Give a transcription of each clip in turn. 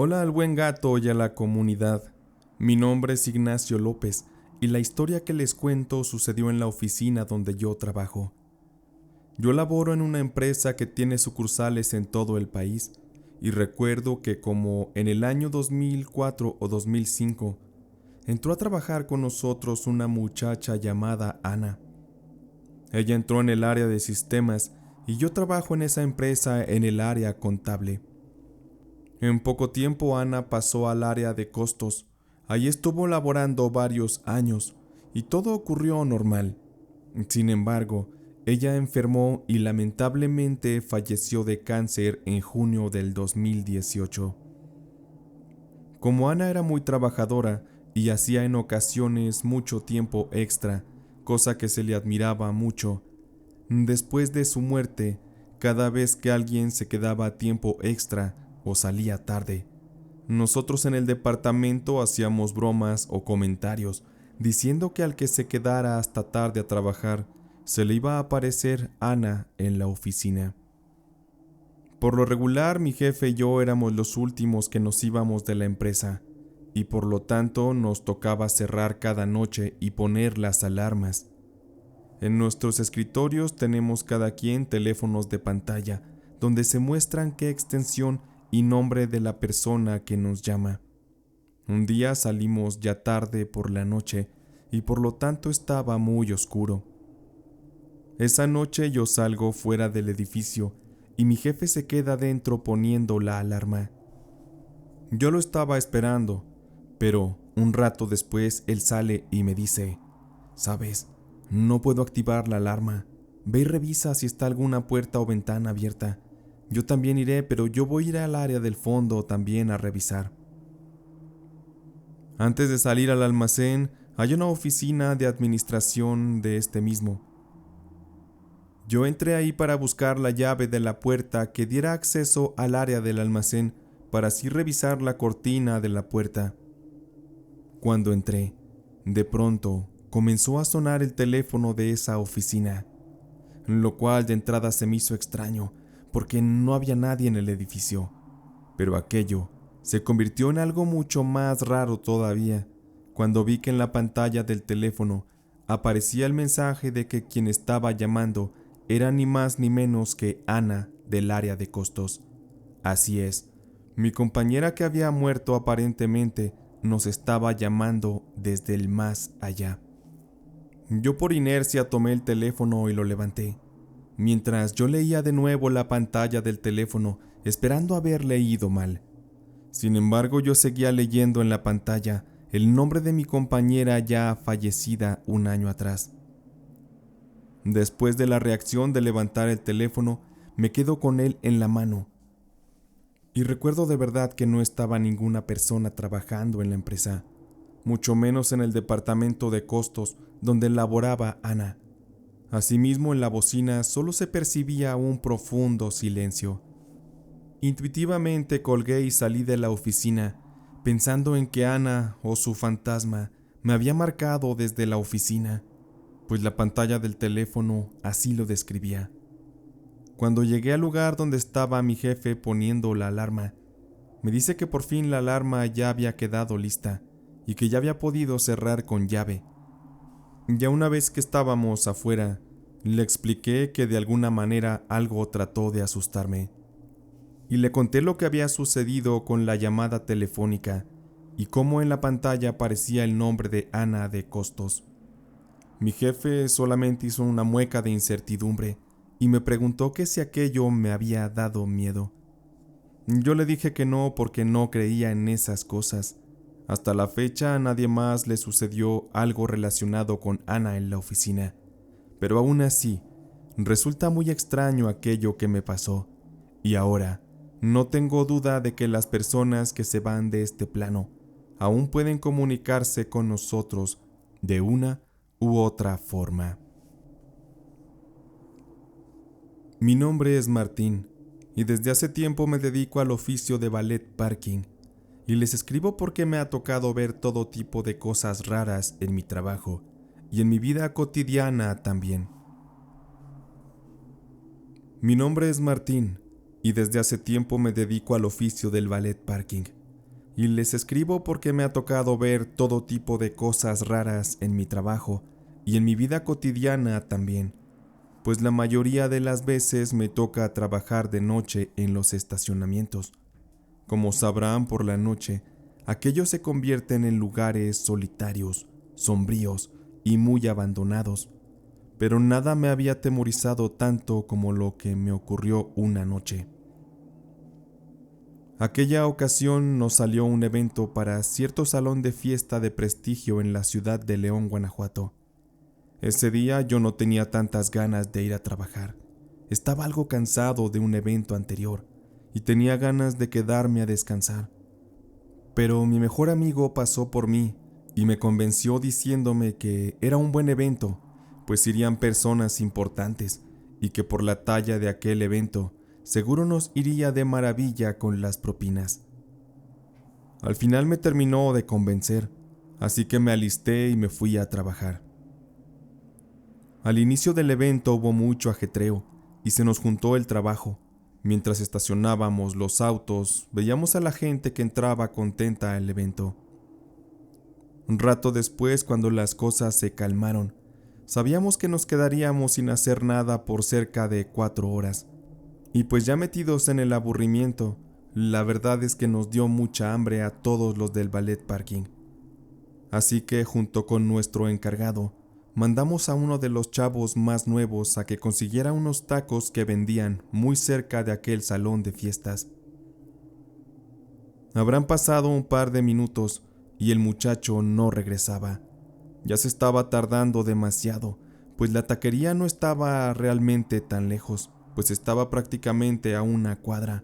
Hola al buen gato y a la comunidad. Mi nombre es Ignacio López y la historia que les cuento sucedió en la oficina donde yo trabajo. Yo laboro en una empresa que tiene sucursales en todo el país y recuerdo que como en el año 2004 o 2005 entró a trabajar con nosotros una muchacha llamada Ana. Ella entró en el área de sistemas y yo trabajo en esa empresa en el área contable. En poco tiempo Ana pasó al área de costos. Ahí estuvo laborando varios años y todo ocurrió normal. Sin embargo, ella enfermó y lamentablemente falleció de cáncer en junio del 2018. Como Ana era muy trabajadora y hacía en ocasiones mucho tiempo extra, cosa que se le admiraba mucho, después de su muerte, cada vez que alguien se quedaba tiempo extra o salía tarde, nosotros en el departamento hacíamos bromas o comentarios diciendo que al que se quedara hasta tarde a trabajar se le iba a aparecer Ana en la oficina. Por lo regular, mi jefe y yo éramos los últimos que nos íbamos de la empresa y por lo tanto nos tocaba cerrar cada noche y poner las alarmas. En nuestros escritorios tenemos cada quien teléfonos de pantalla donde se muestran qué extensión y nombre de la persona que nos llama. Un día salimos ya tarde por la noche y por lo tanto estaba muy oscuro. Esa noche yo salgo fuera del edificio y mi jefe se queda dentro poniendo la alarma. Yo lo estaba esperando, pero un rato después él sale y me dice: ¿sabes? No puedo activar la alarma. Ve y revisa si está alguna puerta o ventana abierta. Yo también iré, pero yo voy a ir al área del fondo también a revisar. Antes de salir al almacén, hay una oficina de administración de este mismo. Yo entré ahí para buscar la llave de la puerta que diera acceso al área del almacén para así revisar la cortina de la puerta. Cuando entré, de pronto comenzó a sonar el teléfono de esa oficina, lo cual de entrada se me hizo extraño porque no había nadie en el edificio. Pero aquello se convirtió en algo mucho más raro todavía cuando vi que en la pantalla del teléfono aparecía el mensaje de que quien estaba llamando era ni más ni menos que Ana del área de costos. Así es, mi compañera que había muerto aparentemente nos estaba llamando desde el más allá. Yo por inercia tomé el teléfono y lo levanté, mientras yo leía de nuevo la pantalla del teléfono esperando haber leído mal. Sin embargo, yo seguía leyendo en la pantalla el nombre de mi compañera ya fallecida un año atrás. Después de la reacción de levantar el teléfono, me quedo con él en la mano. Y recuerdo de verdad que no estaba ninguna persona trabajando en la empresa, mucho menos en el departamento de costos donde laboraba Ana. Asimismo, en la bocina solo se percibía un profundo silencio. Intuitivamente colgué y salí de la oficina, pensando en que Ana o su fantasma me había marcado desde la oficina, pues la pantalla del teléfono así lo describía. Cuando llegué al lugar donde estaba mi jefe poniendo la alarma, me dice que por fin la alarma ya había quedado lista y que ya había podido cerrar con llave. Ya una vez que estábamos afuera, le expliqué que de alguna manera algo trató de asustarme. Y le conté lo que había sucedido con la llamada telefónica y cómo en la pantalla aparecía el nombre de Ana de Costos. Mi jefe solamente hizo una mueca de incertidumbre y me preguntó que si aquello me había dado miedo. Yo le dije que no porque no creía en esas cosas. Hasta la fecha a nadie más le sucedió algo relacionado con Ana en la oficina, pero aún así, resulta muy extraño aquello que me pasó. Y ahora, no tengo duda de que las personas que se van de este plano aún pueden comunicarse con nosotros de una u otra forma. Mi nombre es Martín y desde hace tiempo me dedico al oficio de valet parking y les escribo porque me ha tocado ver todo tipo de cosas raras en mi trabajo y en mi vida cotidiana también. Mi nombre es Martín y desde hace tiempo me dedico al oficio del valet parking. y les escribo porque me ha tocado ver todo tipo de cosas raras en mi trabajo y en mi vida cotidiana también, pues la mayoría de las veces me toca trabajar de noche en los estacionamientos. Como sabrán, por la noche, aquellos se convierten en lugares solitarios, sombríos y muy abandonados, pero nada me había atemorizado tanto como lo que me ocurrió una noche. Aquella ocasión nos salió un evento para cierto salón de fiesta de prestigio en la ciudad de León, Guanajuato. Ese día yo no tenía tantas ganas de ir a trabajar. Estaba algo cansado de un evento anterior y tenía ganas de quedarme a descansar. Pero mi mejor amigo pasó por mí y me convenció diciéndome que era un buen evento, pues irían personas importantes y que por la talla de aquel evento seguro nos iría de maravilla con las propinas. Al final me terminó de convencer, así que me alisté y me fui a trabajar. Al inicio del evento hubo mucho ajetreo y se nos juntó el trabajo. Mientras estacionábamos los autos, veíamos a la gente que entraba contenta al evento. Un rato después, cuando las cosas se calmaron, sabíamos que nos quedaríamos sin hacer nada por cerca de 4 horas. Y pues ya metidos en el aburrimiento, la verdad es que nos dio mucha hambre a todos los del ballet parking. Así que junto con nuestro encargado, mandamos a uno de los chavos más nuevos a que consiguiera unos tacos que vendían muy cerca de aquel salón de fiestas. Habrán pasado un par de minutos y el muchacho no regresaba. Ya se estaba tardando demasiado, pues la taquería no estaba realmente tan lejos, pues estaba prácticamente a una cuadra,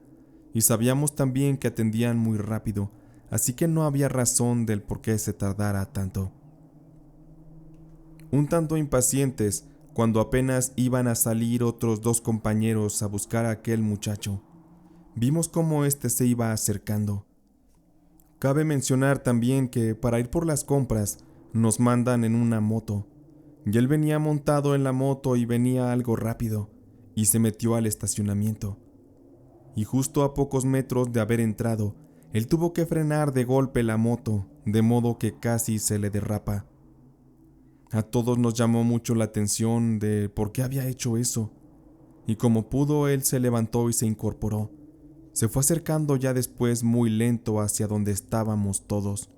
y sabíamos también que atendían muy rápido, así que no había razón del por qué se tardara tanto. Un tanto impacientes, cuando apenas iban a salir otros 2 compañeros a buscar a aquel muchacho, vimos cómo éste se iba acercando. Cabe mencionar también que para ir por las compras nos mandan en una moto, y él venía montado en la moto y venía algo rápido, y se metió al estacionamiento. Y justo a pocos metros de haber entrado, él tuvo que frenar de golpe la moto, de modo que casi se le derrapa. A todos nos llamó mucho la atención de por qué había hecho eso, y como pudo él se levantó y se incorporó. Se fue acercando ya después muy lento hacia donde estábamos todos.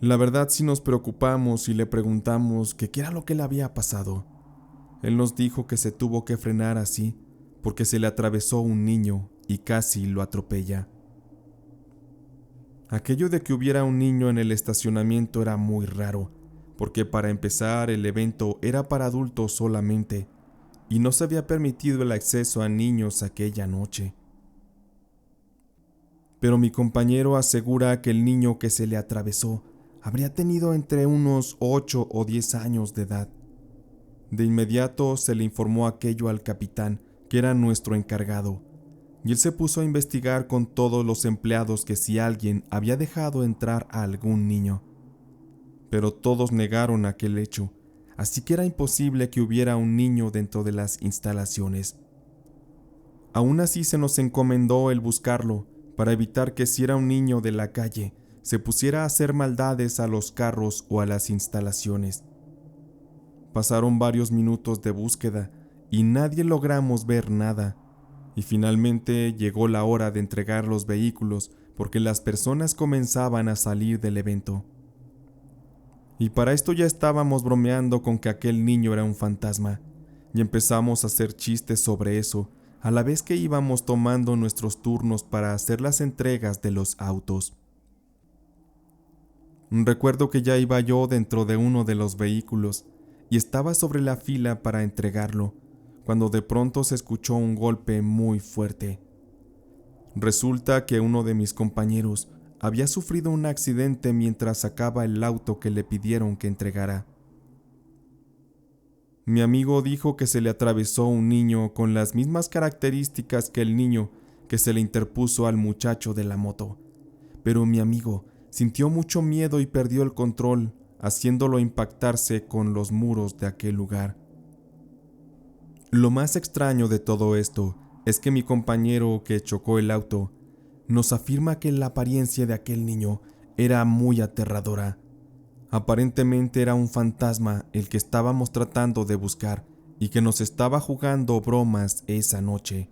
La verdad sí nos preocupamos y le preguntamos que qué era lo que le había pasado. Él nos dijo que se tuvo que frenar así porque se le atravesó un niño y casi lo atropella. Aquello de que hubiera un niño en el estacionamiento era muy raro, porque para empezar el evento era para adultos solamente y no se había permitido el acceso a niños aquella noche. Pero mi compañero asegura que el niño que se le atravesó habría tenido entre unos 8 o 10 años de edad. De inmediato se le informó aquello al capitán, que era nuestro encargado, y él se puso a investigar con todos los empleados que si alguien había dejado entrar a algún niño. Pero todos negaron aquel hecho, así que era imposible que hubiera un niño dentro de las instalaciones. Aún así se nos encomendó el buscarlo, para evitar que si era un niño de la calle, se pusiera a hacer maldades a los carros o a las instalaciones. Pasaron varios minutos de búsqueda y nadie logramos ver nada, y finalmente llegó la hora de entregar los vehículos porque las personas comenzaban a salir del evento. Y para esto ya estábamos bromeando con que aquel niño era un fantasma, y empezamos a hacer chistes sobre eso, a la vez que íbamos tomando nuestros turnos para hacer las entregas de los autos. Recuerdo que ya iba yo dentro de uno de los vehículos, y estaba sobre la fila para entregarlo, cuando de pronto se escuchó un golpe muy fuerte. Resulta que uno de mis compañeros había sufrido un accidente mientras sacaba el auto que le pidieron que entregara. Mi amigo dijo que se le atravesó un niño con las mismas características que el niño que se le interpuso al muchacho de la moto, pero mi amigo sintió mucho miedo y perdió el control, haciéndolo impactarse con los muros de aquel lugar. Lo más extraño de todo esto es que mi compañero que chocó el auto nos afirma que la apariencia de aquel niño era muy aterradora. Aparentemente era un fantasma el que estábamos tratando de buscar y que nos estaba jugando bromas esa noche.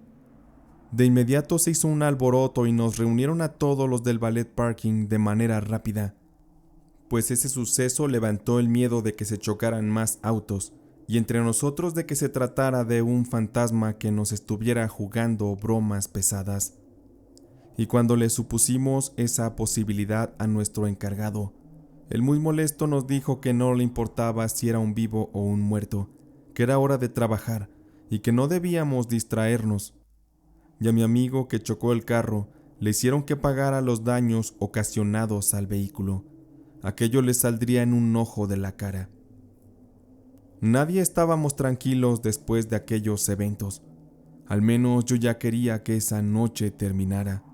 De inmediato se hizo un alboroto y nos reunieron a todos los del ballet parking de manera rápida, pues ese suceso levantó el miedo de que se chocaran más autos y entre nosotros de que se tratara de un fantasma que nos estuviera jugando bromas pesadas. Y cuando le supusimos esa posibilidad a nuestro encargado, el muy molesto nos dijo que no le importaba si era un vivo o un muerto, que era hora de trabajar y que no debíamos distraernos. Y a mi amigo que chocó el carro le hicieron que pagara los daños ocasionados al vehículo. Aquello le saldría en un ojo de la cara. Nadie estábamos tranquilos después de aquellos eventos. Al menos yo ya quería que esa noche terminara.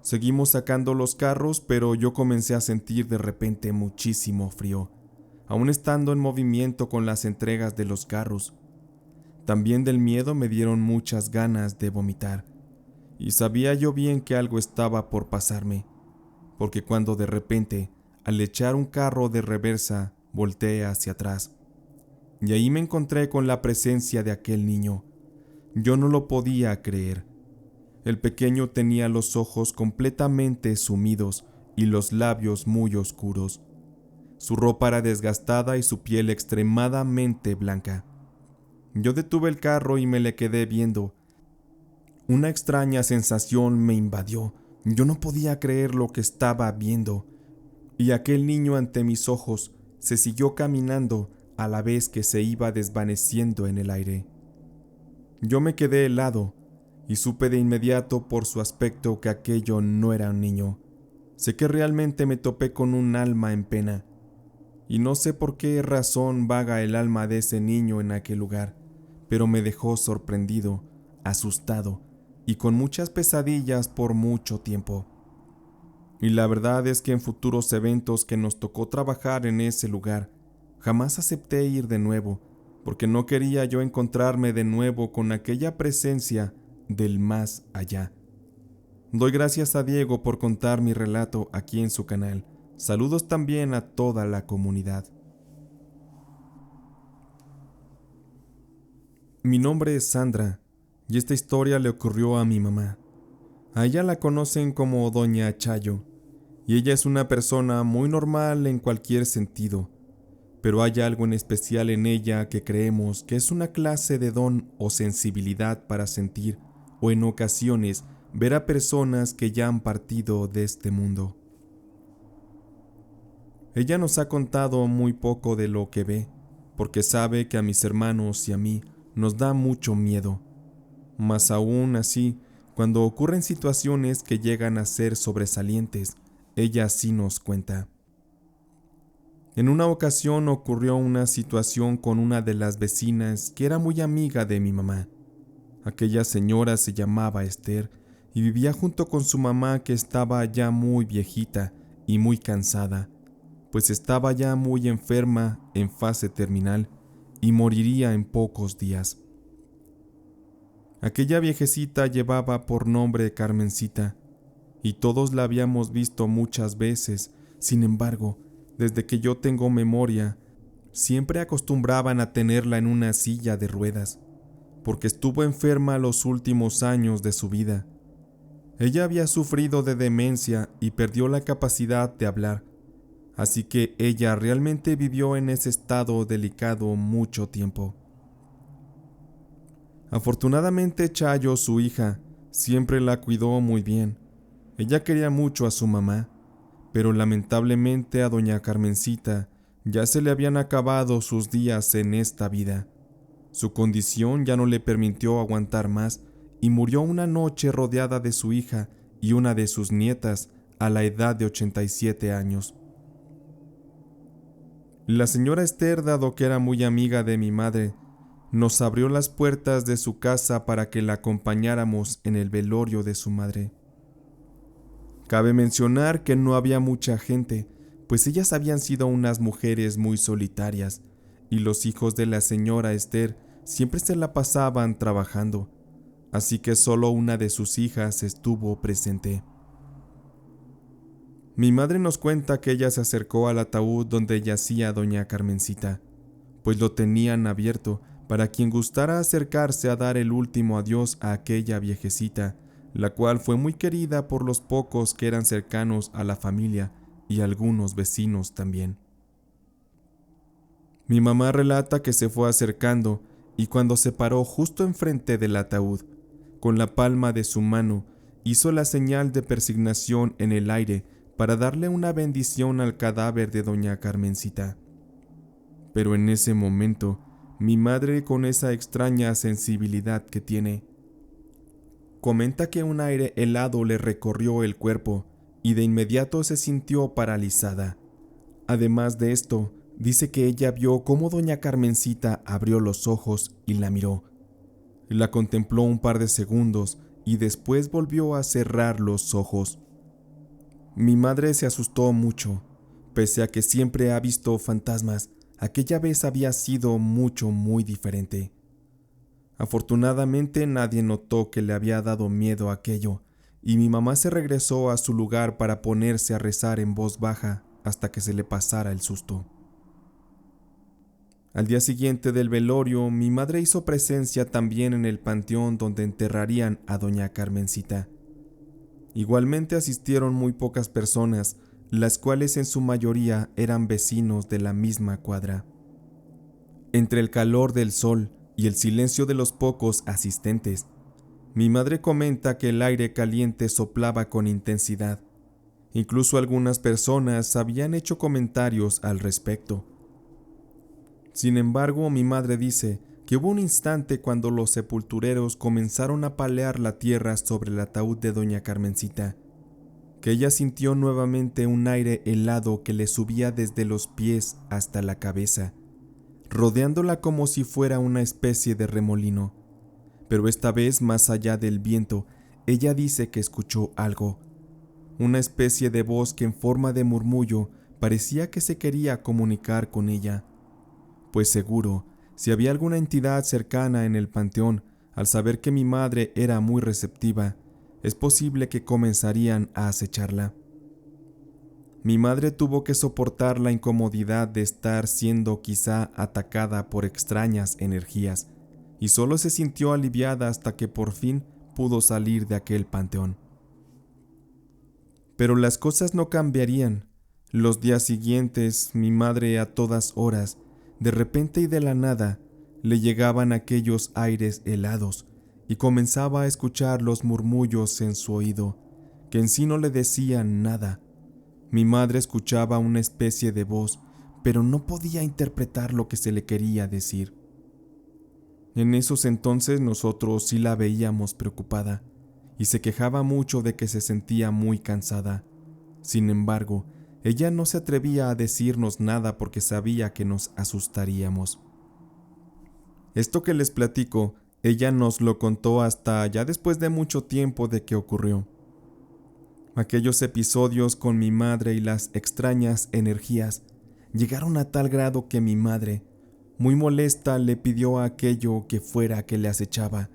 Seguimos sacando los carros, pero yo comencé a sentir de repente muchísimo frío, aún estando en movimiento con las entregas de los carros. También del miedo me dieron muchas ganas de vomitar, y sabía yo bien que algo estaba por pasarme, porque cuando de repente, al echar un carro de reversa, volteé hacia atrás, y ahí me encontré con la presencia de aquel niño. Yo no lo podía creer. El pequeño tenía los ojos completamente sumidos y los labios muy oscuros. Su ropa era desgastada y su piel extremadamente blanca. Yo detuve el carro y me le quedé viendo. Una extraña sensación me invadió. Yo no podía creer lo que estaba viendo. Y aquel niño ante mis ojos se siguió caminando a la vez que se iba desvaneciendo en el aire. Yo me quedé helado y supe de inmediato por su aspecto que aquello no era un niño. Sé que realmente me topé con un alma en pena, y no sé por qué razón vaga el alma de ese niño en aquel lugar, pero me dejó sorprendido, asustado y con muchas pesadillas por mucho tiempo. Y la verdad es que en futuros eventos que nos tocó trabajar en ese lugar, jamás acepté ir de nuevo, porque no quería yo encontrarme de nuevo con aquella presencia del más allá. Doy gracias a Diego por contar mi relato aquí en su canal. Saludos también a toda la comunidad. Mi nombre es Sandra y esta historia le ocurrió a mi mamá. A ella la conocen como Doña Chayo y ella es una persona muy normal en cualquier sentido, pero hay algo en especial en ella que creemos que es una clase de don o sensibilidad para sentir o en ocasiones ver a personas que ya han partido de este mundo. Ella nos ha contado muy poco de lo que ve, porque sabe que a mis hermanos y a mí nos da mucho miedo. Mas aún así, cuando ocurren situaciones que llegan a ser sobresalientes, ella sí nos cuenta. En una ocasión ocurrió una situación con una de las vecinas que era muy amiga de mi mamá. Aquella señora se llamaba Esther y vivía junto con su mamá, que estaba ya muy viejita y muy cansada, pues estaba ya muy enferma en fase terminal y moriría en pocos días. Aquella viejecita llevaba por nombre Carmencita y todos la habíamos visto muchas veces. Sin embargo, desde que yo tengo memoria, siempre acostumbraban a tenerla en una silla de ruedas, porque estuvo enferma los últimos años de su vida. Ella había sufrido de demencia y perdió la capacidad de hablar, así que ella realmente vivió en ese estado delicado mucho tiempo. Afortunadamente Chayo, su hija, siempre la cuidó muy bien. Ella quería mucho a su mamá, pero lamentablemente a doña Carmencita ya se le habían acabado sus días en esta vida. Su condición ya no le permitió aguantar más y murió una noche rodeada de su hija y una de sus nietas a la edad de 87 años. La señora Esther, dado que era muy amiga de mi madre, nos abrió las puertas de su casa para que la acompañáramos en el velorio de su madre. Cabe mencionar que no había mucha gente, pues ellas habían sido unas mujeres muy solitarias, y los hijos de la señora Esther siempre se la pasaban trabajando, así que solo una de sus hijas estuvo presente. Mi madre nos cuenta que ella se acercó al ataúd donde yacía doña Carmencita, pues lo tenían abierto para quien gustara acercarse a dar el último adiós a aquella viejecita, la cual fue muy querida por los pocos que eran cercanos a la familia y algunos vecinos también. Mi mamá relata que se fue acercando y cuando se paró justo enfrente del ataúd, con la palma de su mano, hizo la señal de persignación en el aire para darle una bendición al cadáver de doña Carmencita. Pero en ese momento, mi madre, con esa extraña sensibilidad que tiene, comenta que un aire helado le recorrió el cuerpo y de inmediato se sintió paralizada. Además de esto, dice que ella vio cómo doña Carmencita abrió los ojos y la miró. La contempló un par de segundos y después volvió a cerrar los ojos. Mi madre se asustó mucho, pese a que siempre ha visto fantasmas. Aquella vez había sido muy diferente. Afortunadamente nadie notó que le había dado miedo aquello, y mi mamá se regresó a su lugar para ponerse a rezar en voz baja hasta que se le pasara el susto. Al día siguiente del velorio, mi madre hizo presencia también en el panteón donde enterrarían a doña Carmencita. Igualmente asistieron muy pocas personas, las cuales en su mayoría eran vecinos de la misma cuadra. Entre el calor del sol y el silencio de los pocos asistentes, mi madre comenta que el aire caliente soplaba con intensidad. Incluso algunas personas habían hecho comentarios al respecto. Sin embargo, mi madre dice que hubo un instante cuando los sepultureros comenzaron a palear la tierra sobre el ataúd de doña Carmencita, que ella sintió nuevamente un aire helado que le subía desde los pies hasta la cabeza, rodeándola como si fuera una especie de remolino. Pero esta vez, más allá del viento, ella dice que escuchó algo, una especie de voz que en forma de murmullo parecía que se quería comunicar con ella. Pues seguro, si había alguna entidad cercana en el panteón, al saber que mi madre era muy receptiva, es posible que comenzarían a acecharla. Mi madre tuvo que soportar la incomodidad de estar siendo quizá atacada por extrañas energías, y solo se sintió aliviada hasta que por fin pudo salir de aquel panteón. Pero las cosas no cambiarían. Los días siguientes, mi madre a todas horas, de repente y de la nada, le llegaban aquellos aires helados y comenzaba a escuchar los murmullos en su oído, que en sí no le decían nada. Mi madre escuchaba una especie de voz, pero no podía interpretar lo que se le quería decir. En esos entonces nosotros sí la veíamos preocupada y se quejaba mucho de que se sentía muy cansada. Sin embargo, ella no se atrevía a decirnos nada porque sabía que nos asustaríamos. Esto que les platico, ella nos lo contó hasta ya después de mucho tiempo de que ocurrió. Aquellos episodios con mi madre y las extrañas energías llegaron a tal grado que mi madre, muy molesta, le pidió a aquello que fuera que le acechaba,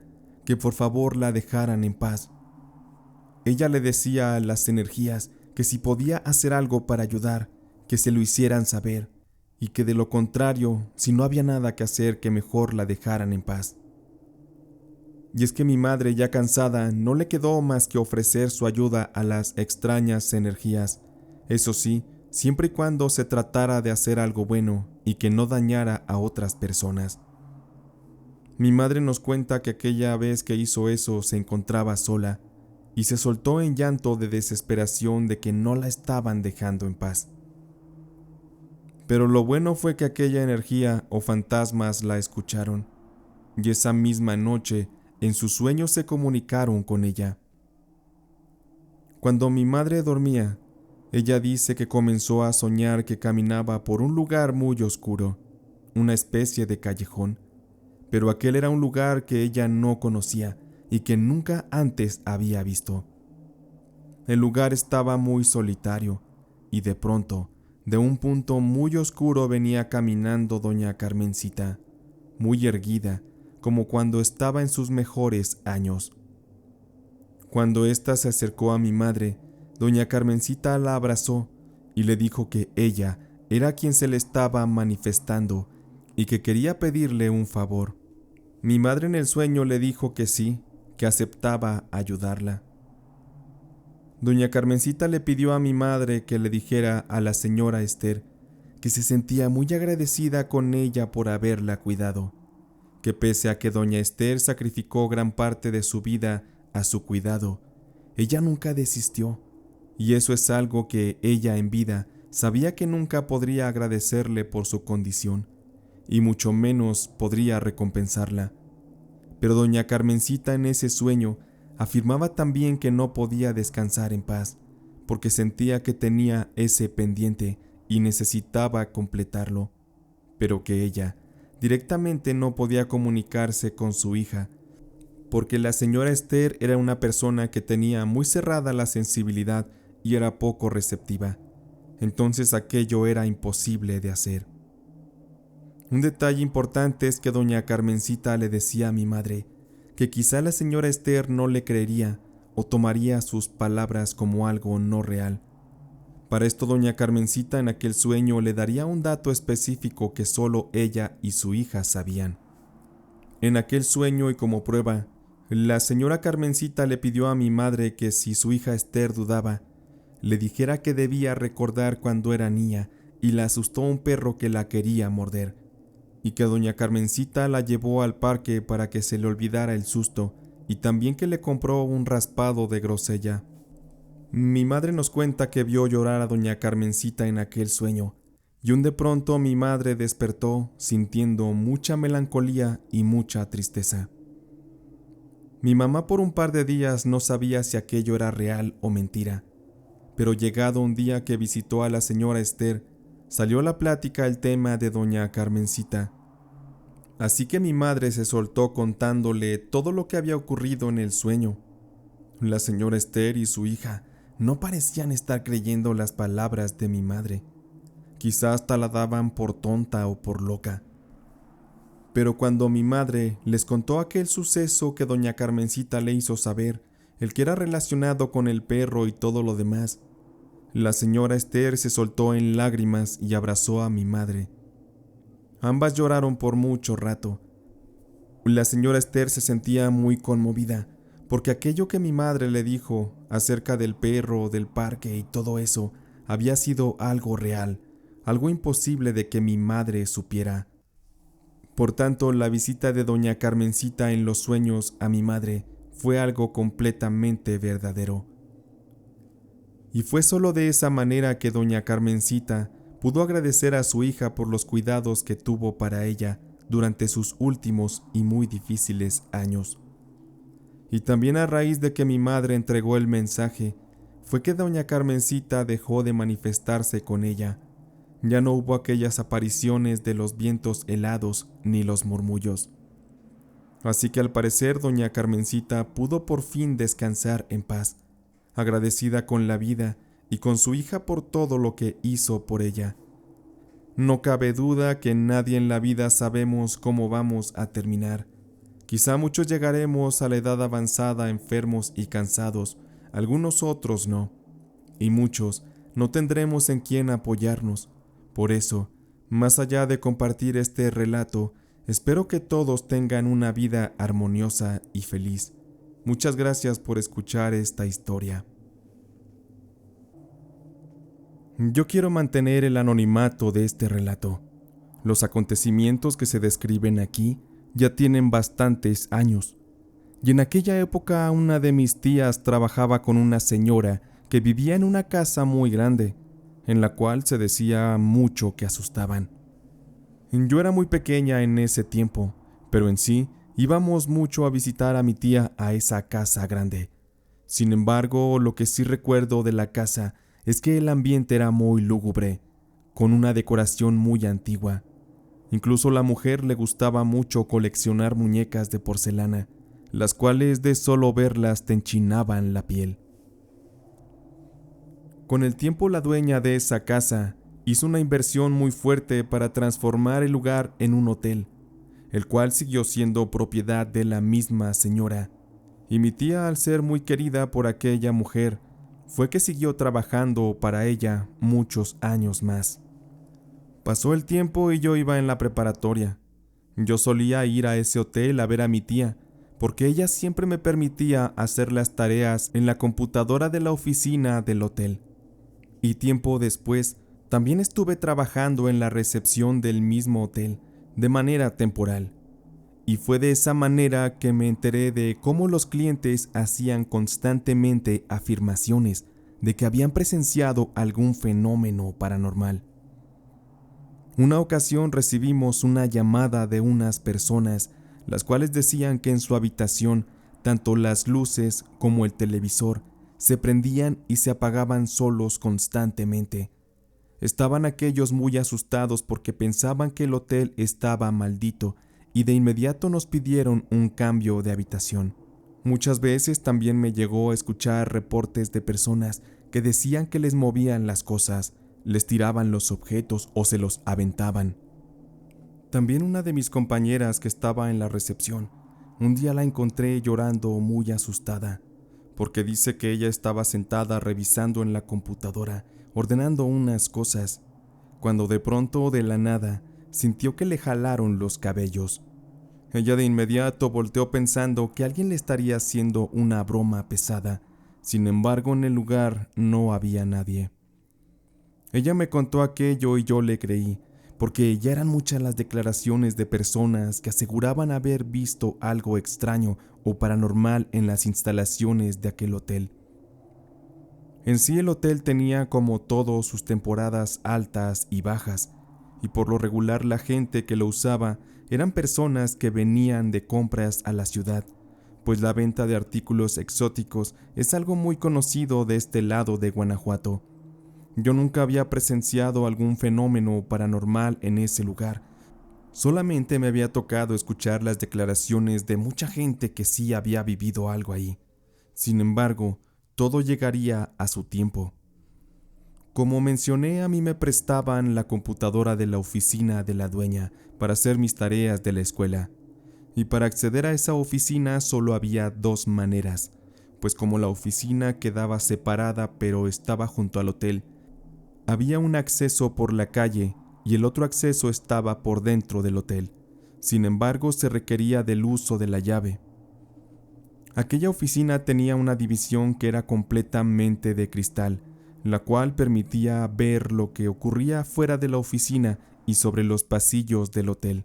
que por favor la dejaran en paz. Ella le decía a las energías que si podía hacer algo para ayudar, que se lo hicieran saber, y que de lo contrario, si no había nada que hacer, que mejor la dejaran en paz. Y es que mi madre, ya cansada, no le quedó más que ofrecer su ayuda a las extrañas energías, eso sí, siempre y cuando se tratara de hacer algo bueno y que no dañara a otras personas. Mi madre nos cuenta que aquella vez que hizo eso se encontraba sola y se soltó en llanto de desesperación de que no la estaban dejando en paz. Pero lo bueno fue que aquella energía o fantasmas la escucharon, y esa misma noche en sus sueños se comunicaron con ella. Cuando mi madre dormía, ella dice que comenzó a soñar que caminaba por un lugar muy oscuro, una especie de callejón, pero aquel era un lugar que ella no conocía y que nunca antes había visto. El lugar estaba muy solitario y de pronto, de un punto muy oscuro venía caminando doña Carmencita, muy erguida, como cuando estaba en sus mejores años. Cuando ésta se acercó a mi madre, doña Carmencita la abrazó y le dijo que ella era quien se le estaba manifestando y que quería pedirle un favor. Mi madre en el sueño le dijo que sí, que aceptaba ayudarla. Doña Carmencita le pidió a mi madre que le dijera a la señora Esther que se sentía muy agradecida con ella por haberla cuidado, que pese a que doña Esther sacrificó gran parte de su vida a su cuidado, ella nunca desistió, y eso es algo que ella en vida sabía que nunca podría agradecerle por su condición, y mucho menos podría recompensarla. Pero doña Carmencita en ese sueño afirmaba también que no podía descansar en paz, porque sentía que tenía ese pendiente y necesitaba completarlo, pero que ella directamente no podía comunicarse con su hija, porque la señora Esther era una persona que tenía muy cerrada la sensibilidad y era poco receptiva. Entonces aquello era imposible de hacer. Un detalle importante es que doña Carmencita le decía a mi madre que quizá la señora Esther no le creería o tomaría sus palabras como algo no real. Para esto doña Carmencita en aquel sueño le daría un dato específico que solo ella y su hija sabían. En aquel sueño y como prueba, la señora Carmencita le pidió a mi madre que si su hija Esther dudaba, le dijera que debía recordar cuando era niña y la asustó un perro que la quería morder, y que doña Carmencita la llevó al parque para que se le olvidara el susto y también que le compró un raspado de grosella. Mi madre nos cuenta que vio llorar a doña Carmencita en aquel sueño, y de pronto mi madre despertó sintiendo mucha melancolía y mucha tristeza. Mi mamá por un par de días no sabía si aquello era real o mentira, pero llegado un día que visitó a la señora Esther, salió a la plática el tema de doña Carmencita. Así que mi madre se soltó contándole todo lo que había ocurrido en el sueño. La señora Esther y su hija no parecían estar creyendo las palabras de mi madre. Quizá hasta la daban por tonta o por loca. Pero cuando mi madre les contó aquel suceso que doña Carmencita le hizo saber, el que era relacionado con el perro y todo lo demás, la señora Esther se soltó en lágrimas y abrazó a mi madre. Ambas lloraron por mucho rato. La señora Esther se sentía muy conmovida, porque aquello que mi madre le dijo acerca del perro, del parque y todo eso había sido algo real, algo imposible de que mi madre supiera. Por tanto, la visita de doña Carmencita en los sueños a mi madre fue algo completamente verdadero. Y fue solo de esa manera que doña Carmencita pudo agradecer a su hija por los cuidados que tuvo para ella durante sus últimos y muy difíciles años. Y también a raíz de que mi madre entregó el mensaje, fue que doña Carmencita dejó de manifestarse con ella. Ya no hubo aquellas apariciones de los vientos helados ni los murmullos. Así que al parecer doña Carmencita pudo por fin descansar en paz, agradecida con la vida y con su hija por todo lo que hizo por ella. No cabe duda que nadie en la vida sabemos cómo vamos a terminar. Quizá muchos llegaremos a la edad avanzada enfermos y cansados, algunos otros no, y muchos no tendremos en quién apoyarnos. Por eso, más allá de compartir este relato, espero que todos tengan una vida armoniosa y feliz. Muchas gracias por escuchar esta historia. Yo quiero mantener el anonimato de este relato. Los acontecimientos que se describen aquí ya tienen bastantes años, y en aquella época una de mis tías trabajaba con una señora que vivía en una casa muy grande, en la cual se decía mucho que asustaban. Yo era muy pequeña en ese tiempo, pero en sí íbamos mucho a visitar a mi tía a esa casa grande. Sin embargo, lo que sí recuerdo de la casa es que el ambiente era muy lúgubre, con una decoración muy antigua. Incluso a la mujer le gustaba mucho coleccionar muñecas de porcelana, las cuales de solo verlas te enchinaban la piel. Con el tiempo la dueña de esa casa hizo una inversión muy fuerte para transformar el lugar en un hotel, el cual siguió siendo propiedad de la misma señora. Y mi tía, al ser muy querida por aquella mujer, fue que siguió trabajando para ella muchos años más. Pasó el tiempo y yo iba en la preparatoria. Yo solía ir a ese hotel a ver a mi tía, porque ella siempre me permitía hacer las tareas en la computadora de la oficina del hotel. Y tiempo después, también estuve trabajando en la recepción del mismo hotel, de manera temporal. Y fue de esa manera que me enteré de cómo los clientes hacían constantemente afirmaciones de que habían presenciado algún fenómeno paranormal. Una ocasión recibimos una llamada de unas personas, las cuales decían que en su habitación tanto las luces como el televisor se prendían y se apagaban solos constantemente. Estaban aquellos muy asustados porque pensaban que el hotel estaba maldito y de inmediato nos pidieron un cambio de habitación. Muchas veces también me llegó a escuchar reportes de personas que decían que les movían las cosas, les tiraban los objetos o se los aventaban. También una de mis compañeras que estaba en la recepción, un día la encontré llorando muy asustada, porque dice que ella estaba sentada revisando en la computadora, ordenando unas cosas, cuando de pronto, de la nada, sintió que le jalaron los cabellos. Ella de inmediato volteó pensando que alguien le estaría haciendo una broma pesada. Sin embargo, en el lugar no había nadie. Ella me contó aquello y yo le creí, porque ya eran muchas las declaraciones de personas que aseguraban haber visto algo extraño o paranormal en las instalaciones de aquel hotel. En sí, el hotel tenía, como todo, sus temporadas altas y bajas, y por lo regular la gente que lo usaba eran personas que venían de compras a la ciudad, pues la venta de artículos exóticos es algo muy conocido de este lado de Guanajuato. Yo nunca había presenciado algún fenómeno paranormal en ese lugar. Solamente me había tocado escuchar las declaraciones de mucha gente que sí había vivido algo ahí. Sin embargo, todo llegaría a su tiempo. Como mencioné, a mí me prestaban la computadora de la oficina de la dueña para hacer mis tareas de la escuela. Y para acceder a esa oficina solo había dos maneras, pues como la oficina quedaba separada pero estaba junto al hotel, había un acceso por la calle y el otro acceso estaba por dentro del hotel. Sin embargo, se requería del uso de la llave. Aquella oficina tenía una división que era completamente de cristal, la cual permitía ver lo que ocurría fuera de la oficina y sobre los pasillos del hotel.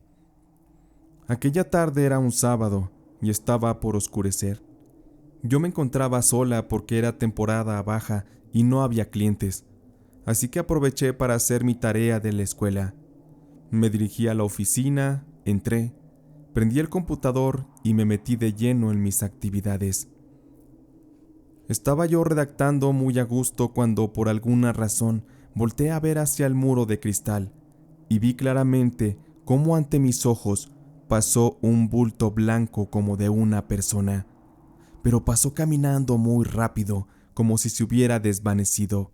Aquella tarde era un sábado y estaba por oscurecer. Yo me encontraba sola porque era temporada baja y no había clientes, así que aproveché para hacer mi tarea de la escuela. Me dirigí a la oficina, entré, prendí el computador y me metí de lleno en mis actividades. Estaba yo redactando muy a gusto cuando por alguna razón volteé a ver hacia el muro de cristal y vi claramente cómo ante mis ojos pasó un bulto blanco como de una persona, pero pasó caminando muy rápido, como si se hubiera desvanecido.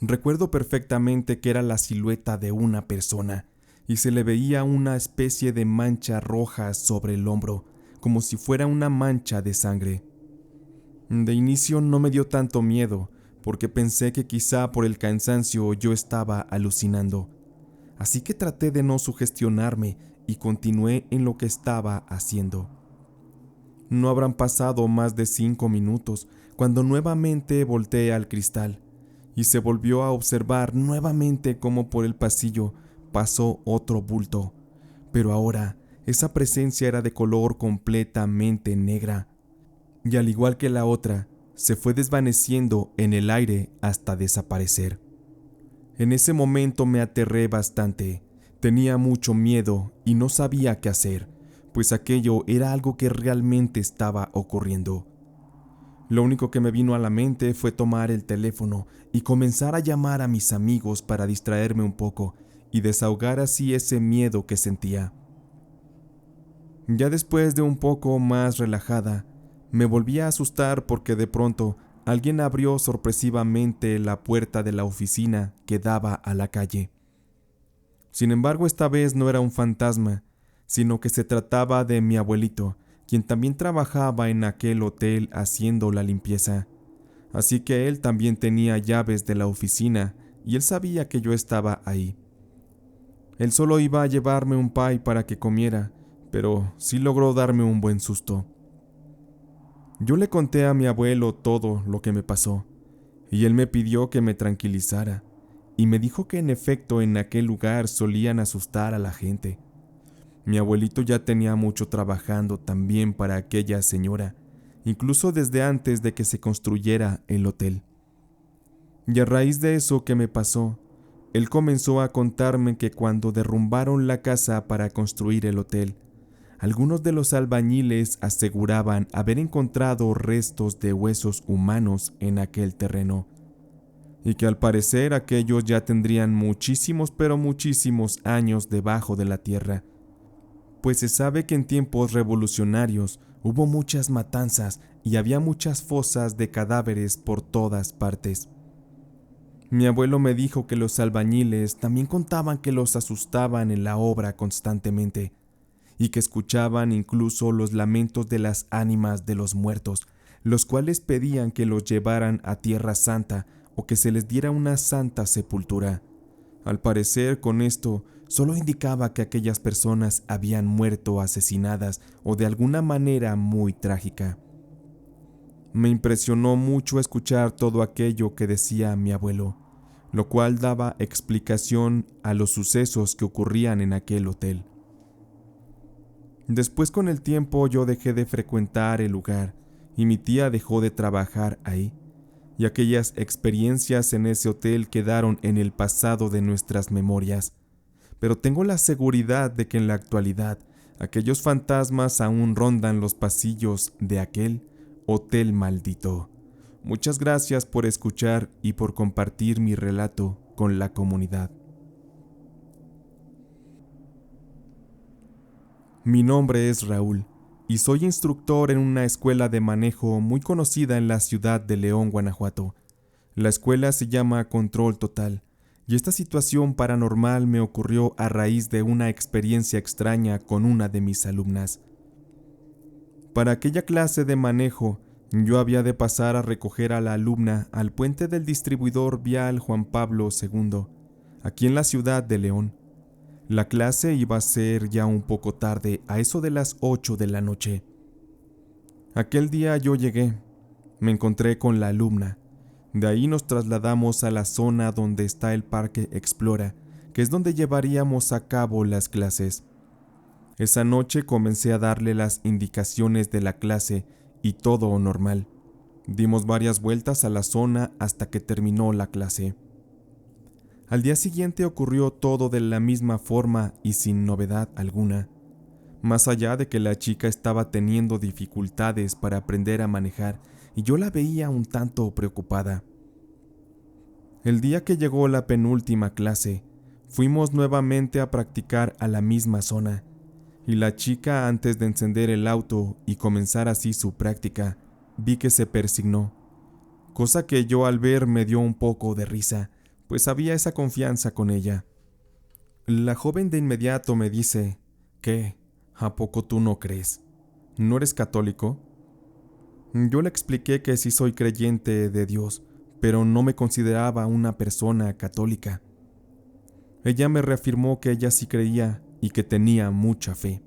Recuerdo perfectamente que era la silueta de una persona y se le veía una especie de mancha roja sobre el hombro, como si fuera una mancha de sangre. De inicio no me dio tanto miedo, porque pensé que quizá por el cansancio yo estaba alucinando. Así que traté de no sugestionarme y continué en lo que estaba haciendo. No habrán pasado más de 5 minutos cuando nuevamente volteé al cristal y se volvió a observar nuevamente cómo por el pasillo pasó otro bulto, pero ahora esa presencia era de color completamente negra, y al igual que la otra, se fue desvaneciendo en el aire hasta desaparecer. En ese momento me aterré bastante, tenía mucho miedo y no sabía qué hacer, pues aquello era algo que realmente estaba ocurriendo. Lo único que me vino a la mente fue tomar el teléfono y comenzar a llamar a mis amigos para distraerme un poco y desahogar así ese miedo que sentía. Ya después de un poco más relajada, me volví a asustar porque de pronto alguien abrió sorpresivamente la puerta de la oficina que daba a la calle. Sin embargo, esta vez no era un fantasma, sino que se trataba de mi abuelito, quien también trabajaba en aquel hotel haciendo la limpieza. Así que él también tenía llaves de la oficina y él sabía que yo estaba ahí. Él solo iba a llevarme un pie para que comiera, pero sí logró darme un buen susto. Yo le conté a mi abuelo todo lo que me pasó, y él me pidió que me tranquilizara, y me dijo que en efecto en aquel lugar solían asustar a la gente. Mi abuelito ya tenía mucho trabajando también para aquella señora, incluso desde antes de que se construyera el hotel. Y a raíz de eso que me pasó, él comenzó a contarme que cuando derrumbaron la casa para construir el hotel, algunos de los albañiles aseguraban haber encontrado restos de huesos humanos en aquel terreno, y que al parecer aquellos ya tendrían muchísimos pero muchísimos años debajo de la tierra, pues se sabe que en tiempos revolucionarios hubo muchas matanzas y había muchas fosas de cadáveres por todas partes. Mi abuelo me dijo que los albañiles también contaban que los asustaban en la obra constantemente, y que escuchaban incluso los lamentos de las ánimas de los muertos, los cuales pedían que los llevaran a Tierra Santa o que se les diera una santa sepultura. Al parecer, con esto, solo indicaba que aquellas personas habían muerto asesinadas o de alguna manera muy trágica. Me impresionó mucho escuchar todo aquello que decía mi abuelo, lo cual daba explicación a los sucesos que ocurrían en aquel hotel. Después, con el tiempo, yo dejé de frecuentar el lugar y mi tía dejó de trabajar ahí, y aquellas experiencias en ese hotel quedaron en el pasado de nuestras memorias. Pero tengo la seguridad de que en la actualidad aquellos fantasmas aún rondan los pasillos de aquel hotel maldito. Muchas gracias por escuchar y por compartir mi relato con la comunidad. Mi nombre es Raúl y soy instructor en una escuela de manejo muy conocida en la ciudad de León, Guanajuato. La escuela se llama Control Total, y esta situación paranormal me ocurrió a raíz de una experiencia extraña con una de mis alumnas. Para aquella clase de manejo, yo había de pasar a recoger a la alumna al puente del distribuidor vial Juan Pablo II, aquí en la ciudad de León. La clase iba a ser ya un poco tarde, a eso de las 8 de la noche. Aquel día yo llegué, me encontré con la alumna. De ahí nos trasladamos a la zona donde está el Parque Explora, que es donde llevaríamos a cabo las clases. Esa noche comencé a darle las indicaciones de la clase y todo normal. Dimos varias vueltas a la zona hasta que terminó la clase. Al día siguiente ocurrió todo de la misma forma y sin novedad alguna, más allá de que la chica estaba teniendo dificultades para aprender a manejar y yo la veía un tanto preocupada. El día que llegó la penúltima clase, fuimos nuevamente a practicar a la misma zona, y la chica, antes de encender el auto y comenzar así su práctica, vi que se persignó, cosa que yo al ver me dio un poco de risa, pues había esa confianza con ella. La joven de inmediato me dice: ¿qué? ¿A poco tú no crees? ¿No eres católico? Yo le expliqué que sí soy creyente de Dios, pero no me consideraba una persona católica. Ella me reafirmó que ella sí creía y que tenía mucha fe.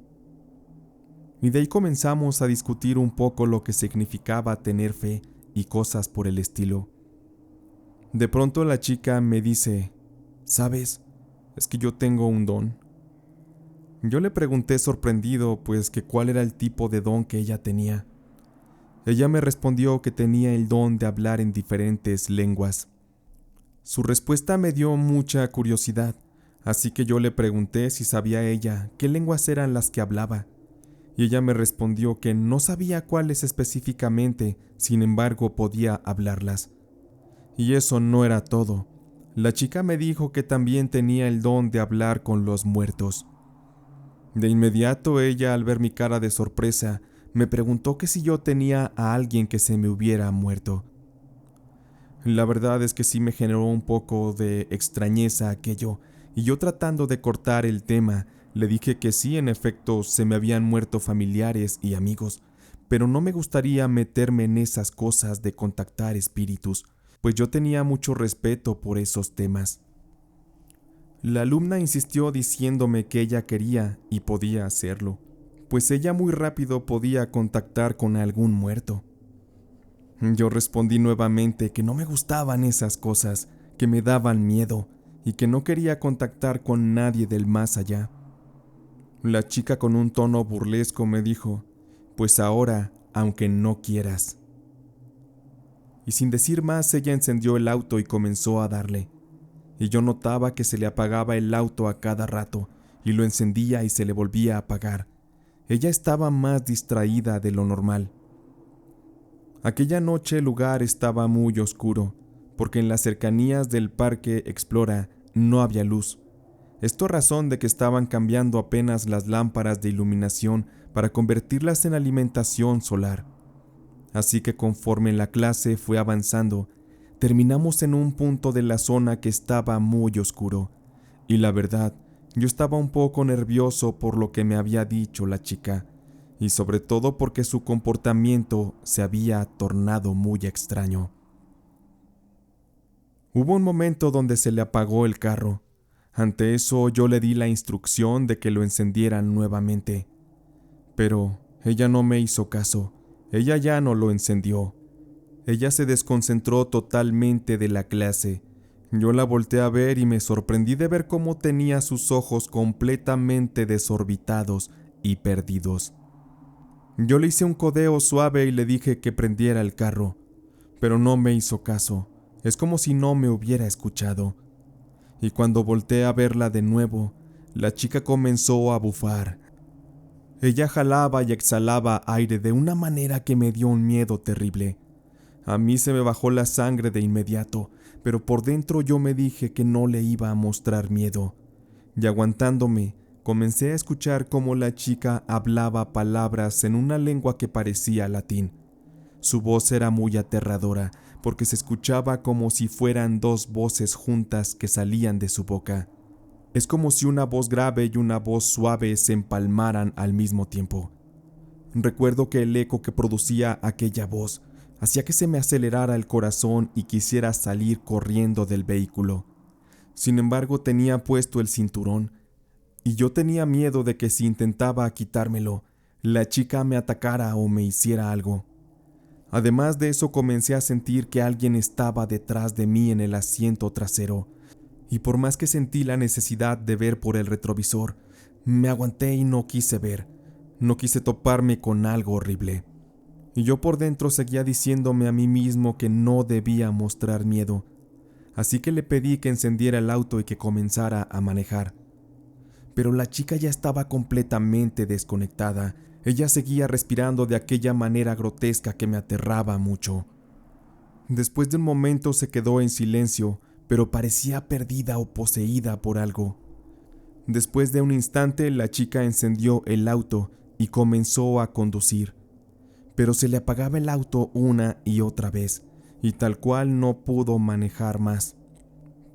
Y de ahí comenzamos a discutir un poco lo que significaba tener fe y cosas por el estilo. De pronto la chica me dice: ¿sabes? Es que yo tengo un don. Yo le pregunté sorprendido, pues, que cuál era el tipo de don que ella tenía. Ella me respondió que tenía el don de hablar en diferentes lenguas. Su respuesta me dio mucha curiosidad, así que yo le pregunté si sabía ella qué lenguas eran las que hablaba, y ella me respondió que no sabía cuáles específicamente, sin embargo podía hablarlas. Y eso no era todo. La chica me dijo que también tenía el don de hablar con los muertos. De inmediato ella, al ver mi cara de sorpresa, me preguntó que si yo tenía a alguien que se me hubiera muerto. La verdad es que sí me generó un poco de extrañeza aquello, y yo tratando de cortar el tema, Le dije que sí, en efecto, se me habían muerto familiares y amigos, pero no me gustaría meterme en esas cosas de contactar espíritus, pues yo tenía mucho respeto por esos temas. La alumna insistió diciéndome que ella quería y podía hacerlo, pues ella muy rápido podía contactar con algún muerto. Yo respondí nuevamente que no me gustaban esas cosas, que me daban miedo y que no quería contactar con nadie del más allá. La chica con un tono burlesco me dijo, pues ahora, aunque no quieras. Y sin decir más, ella encendió el auto y comenzó a darle. Y yo notaba que se le apagaba el auto a cada rato, y lo encendía y se le volvía a apagar. Ella estaba más distraída de lo normal. Aquella noche el lugar estaba muy oscuro, porque en las cercanías del Parque Explora no había luz. Esto a razón de que estaban cambiando apenas las lámparas de iluminación para convertirlas en alimentación solar. Así que conforme la clase fue avanzando, terminamos en un punto de la zona que estaba muy oscuro, y la verdad, yo estaba un poco nervioso por lo que me había dicho la chica, y sobre todo porque su comportamiento se había tornado muy extraño. Hubo un momento donde se le apagó el carro. Ante eso yo le di la instrucción de que lo encendieran nuevamente, pero ella no me hizo caso. Ella ya no lo encendió. Ella se desconcentró totalmente de la clase. Yo la volteé a ver y me sorprendí de ver cómo tenía sus ojos completamente desorbitados y perdidos. Yo le hice un codeo suave y le dije que prendiera el carro, pero no me hizo caso. Es como si no me hubiera escuchado. Y cuando volteé a verla de nuevo, la chica comenzó a bufar. Ella jalaba y exhalaba aire de una manera que me dio un miedo terrible. A mí se me bajó la sangre de inmediato, pero por dentro yo me dije que no le iba a mostrar miedo. Y aguantándome, comencé a escuchar cómo la chica hablaba palabras en una lengua que parecía latín. Su voz era muy aterradora, porque se escuchaba como si fueran dos voces juntas que salían de su boca. Es como si una voz grave y una voz suave se empalmaran al mismo tiempo. Recuerdo que el eco que producía aquella voz hacía que se me acelerara el corazón y quisiera salir corriendo del vehículo. Sin embargo, tenía puesto el cinturón, y yo tenía miedo de que si intentaba quitármelo, la chica me atacara o me hiciera algo. Además de eso, comencé a sentir que alguien estaba detrás de mí en el asiento trasero, y por más que sentí la necesidad de ver por el retrovisor, me aguanté y no quise ver. No quise toparme con algo horrible. Y yo por dentro seguía diciéndome a mí mismo que no debía mostrar miedo. Así que le pedí que encendiera el auto y que comenzara a manejar. Pero la chica ya estaba completamente desconectada. Ella seguía respirando de aquella manera grotesca que me aterraba mucho. Después de un momento se quedó en silencio, pero parecía perdida o poseída por algo. Después de un instante, la chica encendió el auto y comenzó a conducir. Pero se le apagaba el auto una y otra vez, y tal cual no pudo manejar más.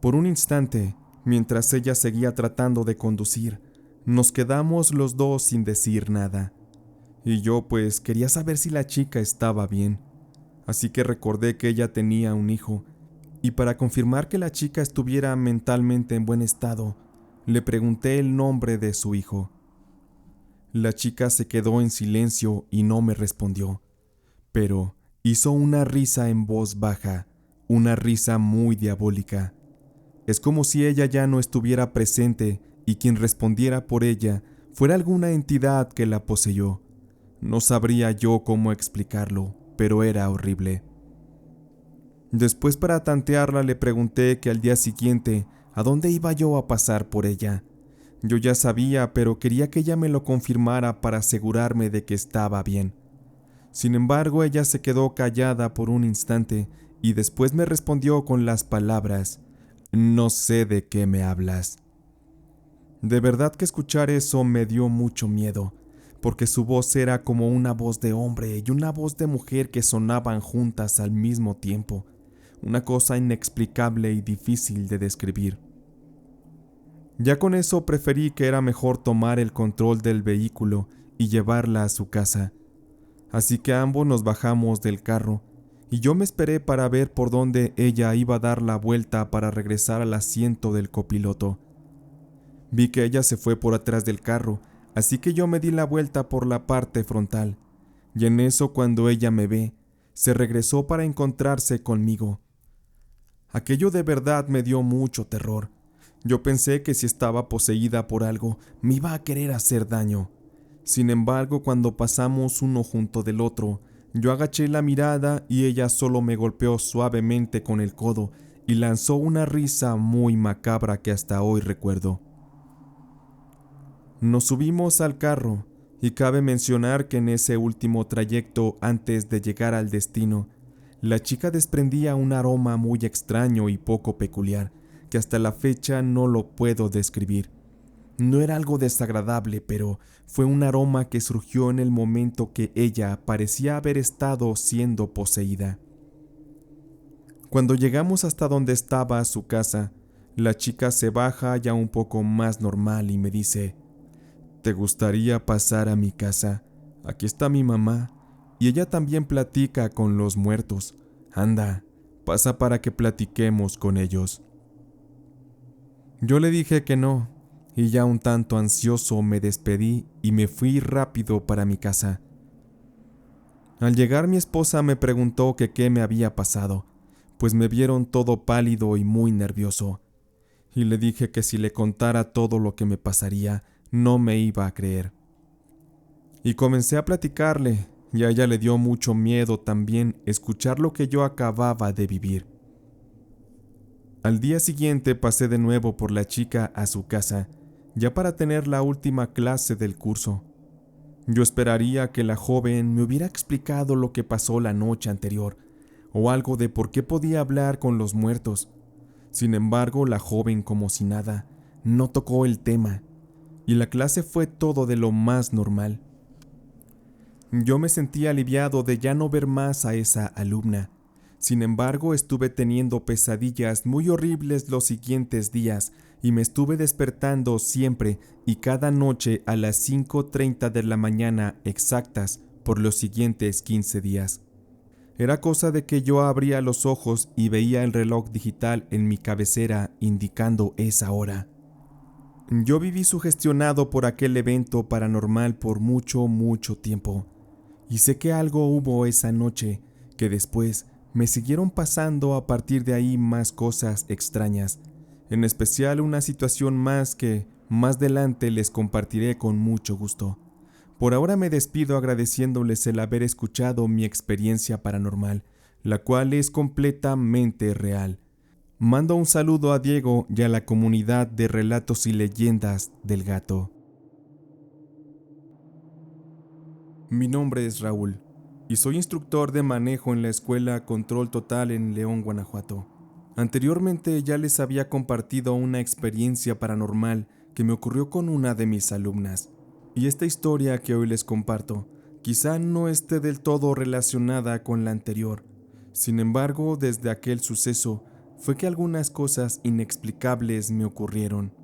Por un instante, mientras ella seguía tratando de conducir, nos quedamos los dos sin decir nada. Y yo pues quería saber si la chica estaba bien. Así que recordé que ella tenía un hijo, y para confirmar que la chica estuviera mentalmente en buen estado, le pregunté el nombre de su hijo. La chica se quedó en silencio y no me respondió, pero hizo una risa en voz baja, una risa muy diabólica. Es como si ella ya no estuviera presente y quien respondiera por ella fuera alguna entidad que la poseyó. No sabría yo cómo explicarlo, pero era horrible. Después, para tantearla, le pregunté que al día siguiente a dónde iba yo a pasar por ella. Yo ya sabía, pero quería que ella me lo confirmara para asegurarme de que estaba bien. Sin embargo, ella se quedó callada por un instante y después me respondió con las palabras: «No sé de qué me hablas». De verdad que escuchar eso me dio mucho miedo, porque su voz era como una voz de hombre y una voz de mujer que sonaban juntas al mismo tiempo, una cosa inexplicable y difícil de describir. Ya con eso preferí que era mejor tomar el control del vehículo y llevarla a su casa. Así que ambos nos bajamos del carro y yo me esperé para ver por dónde ella iba a dar la vuelta para regresar al asiento del copiloto. Vi que ella se fue por atrás del carro, así que yo me di la vuelta por la parte frontal, y en eso cuando ella me ve, se regresó para encontrarse conmigo. Aquello de verdad me dio mucho terror. Yo pensé que si estaba poseída por algo, me iba a querer hacer daño. Sin embargo, cuando pasamos uno junto del otro, yo agaché la mirada y ella solo me golpeó suavemente con el codo y lanzó una risa muy macabra que hasta hoy recuerdo. Nos subimos al carro y cabe mencionar que en ese último trayecto antes de llegar al destino, la chica desprendía un aroma muy extraño y poco peculiar, que hasta la fecha no lo puedo describir. No era algo desagradable, pero fue un aroma que surgió en el momento que ella parecía haber estado siendo poseída. Cuando llegamos hasta donde estaba su casa, la chica se baja ya un poco más normal y me dice: ¿te gustaría pasar a mi casa? Aquí está mi mamá, y ella también platica con los muertos. Anda, pasa para que platiquemos con ellos. Yo le dije que no, y ya un tanto ansioso me despedí y me fui rápido para mi casa. Al llegar mi esposa me preguntó que qué me había pasado, pues me vieron todo pálido y muy nervioso, y le dije que si le contara todo lo que me pasaría, no me iba a creer. Y comencé a platicarle, y a ella le dio mucho miedo también escuchar lo que yo acababa de vivir. Al día siguiente pasé de nuevo por la chica a su casa, ya para tener la última clase del curso. Yo esperaría que la joven me hubiera explicado lo que pasó la noche anterior, o algo de por qué podía hablar con los muertos. Sin embargo, la joven, como si nada, no tocó el tema, y la clase fue todo de lo más normal. Yo me sentí aliviado de ya no ver más a esa alumna. Sin embargo, estuve teniendo pesadillas muy horribles los siguientes días y me estuve despertando siempre y cada noche a las 5:30 de la mañana exactas por los siguientes 15 días. Era cosa de que yo abría los ojos y veía el reloj digital en mi cabecera indicando esa hora. Yo viví sugestionado por aquel evento paranormal por mucho tiempo. Y sé que algo hubo esa noche, que después me siguieron pasando a partir de ahí más cosas extrañas, en especial una situación más que más adelante les compartiré con mucho gusto. Por ahora me despido agradeciéndoles el haber escuchado mi experiencia paranormal, la cual es completamente real. Mando un saludo a Diego y a la comunidad de relatos y leyendas del gato. Mi nombre es Raúl y soy instructor de manejo en la escuela Control Total en León, Guanajuato. Anteriormente ya les había compartido una experiencia paranormal que me ocurrió con una de mis alumnas. Y esta historia que hoy les comparto quizá no esté del todo relacionada con la anterior. Sin embargo, desde aquel suceso fue que algunas cosas inexplicables me ocurrieron.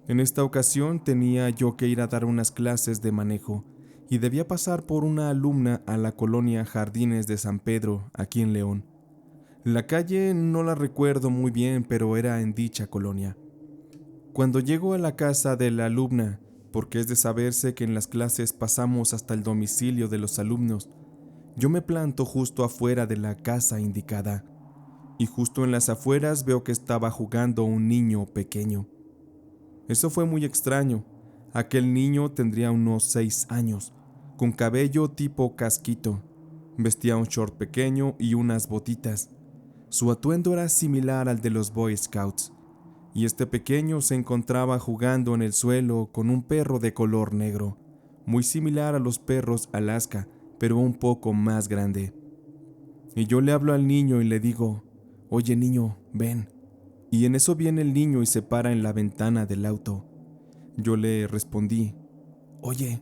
En esta ocasión tenía yo que ir a dar unas clases de manejo y debía pasar por una alumna a la colonia Jardines de San Pedro, aquí en León. La calle no la recuerdo muy bien, pero era en dicha colonia. Cuando llego a la casa de la alumna, porque es de saberse que en las clases pasamos hasta el domicilio de los alumnos, yo me planto justo afuera de la casa indicada, y justo en las afueras veo que estaba jugando un niño pequeño. Eso fue muy extraño. Aquel niño tendría unos 6 años, con cabello tipo casquito. Vestía un short pequeño y unas botitas. Su atuendo era similar al de los Boy Scouts, y este pequeño se encontraba jugando en el suelo con un perro de color negro, muy similar a los perros Alaska, pero un poco más grande. Y yo le hablo al niño y le digo: «Oye niño, ven». Y en eso viene el niño y se para en la ventana del auto. Yo le respondí: «Oye,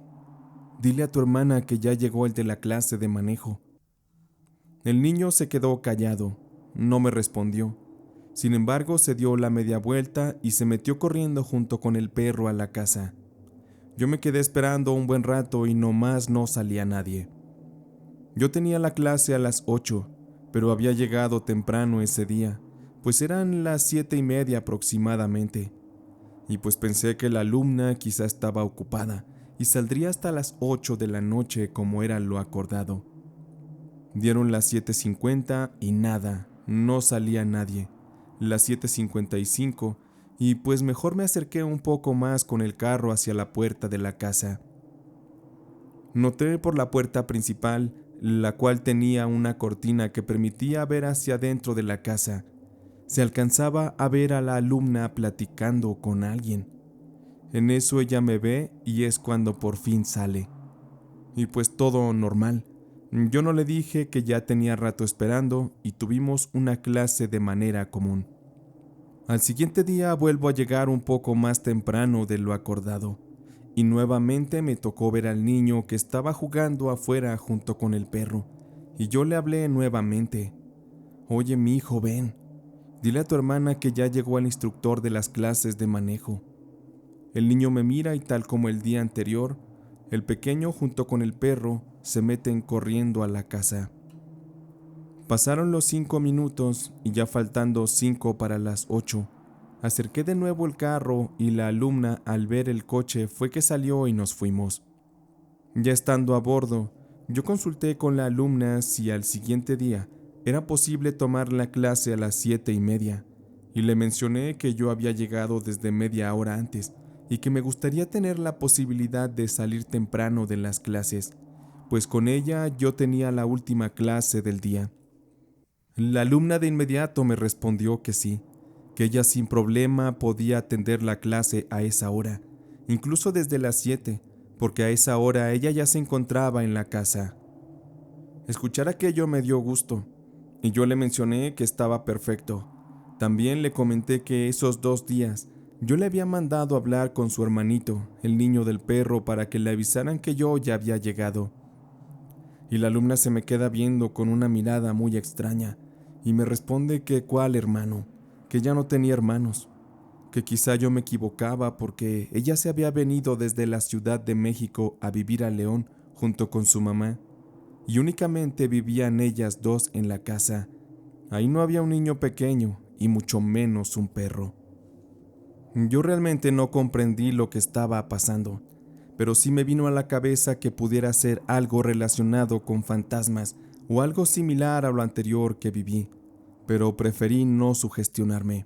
dile a tu hermana que ya llegó el de la clase de manejo». El niño se quedó callado, no me respondió. Sin embargo, se dio la media vuelta y se metió corriendo junto con el perro a la casa. Yo me quedé esperando un buen rato y nomás no salía nadie. Yo tenía la clase a las 8, pero había llegado temprano ese día, pues eran las 7:30 aproximadamente. Y pues pensé que la alumna quizá estaba ocupada y saldría hasta las 8 de la noche como era lo acordado. Dieron las 7:50 y nada, no salía nadie. Las 7:55 y pues mejor me acerqué un poco más con el carro hacia la puerta de la casa. Noté por la puerta principal, la cual tenía una cortina que permitía ver hacia adentro de la casa. Se alcanzaba a ver a la alumna platicando con alguien. En eso ella me ve y es cuando por fin sale. Y pues todo normal. Yo no le dije que ya tenía rato esperando y tuvimos una clase de manera común. Al siguiente día vuelvo a llegar un poco más temprano de lo acordado y nuevamente me tocó ver al niño que estaba jugando afuera junto con el perro y yo le hablé nuevamente. Oye, mi hijo, ven, dile a tu hermana que ya llegó el instructor de las clases de manejo. El niño me mira y tal como el día anterior, el pequeño junto con el perro se meten corriendo a la casa. Pasaron los 5 minutos y ya faltando 5 para las 8, acerqué de nuevo el carro y la alumna al ver el coche fue que salió y nos fuimos. Ya estando a bordo, yo consulté con la alumna si al siguiente día era posible tomar la clase a las 7:30 y le mencioné que yo había llegado desde media hora antes y que me gustaría tener la posibilidad de salir temprano de las clases, pues con ella yo tenía la última clase del día. La alumna de inmediato me respondió que sí, que ella sin problema podía atender la clase a esa hora, incluso desde las 7, porque a esa hora ella ya se encontraba en la casa. Escuchar aquello me dio gusto, y yo le mencioné que estaba perfecto. También le comenté que esos 2 días yo le había mandado hablar con su hermanito, el niño del perro, para que le avisaran que yo ya había llegado. Y la alumna se me queda viendo con una mirada muy extraña, y me responde que cuál hermano, que ya no tenía hermanos, que quizá yo me equivocaba porque ella se había venido desde la Ciudad de México a vivir a León junto con su mamá, y únicamente vivían ellas dos en la casa. Ahí no había un niño pequeño, y mucho menos un perro. Yo realmente no comprendí lo que estaba pasando, pero sí me vino a la cabeza que pudiera ser algo relacionado con fantasmas o algo similar a lo anterior que viví, pero preferí no sugestionarme.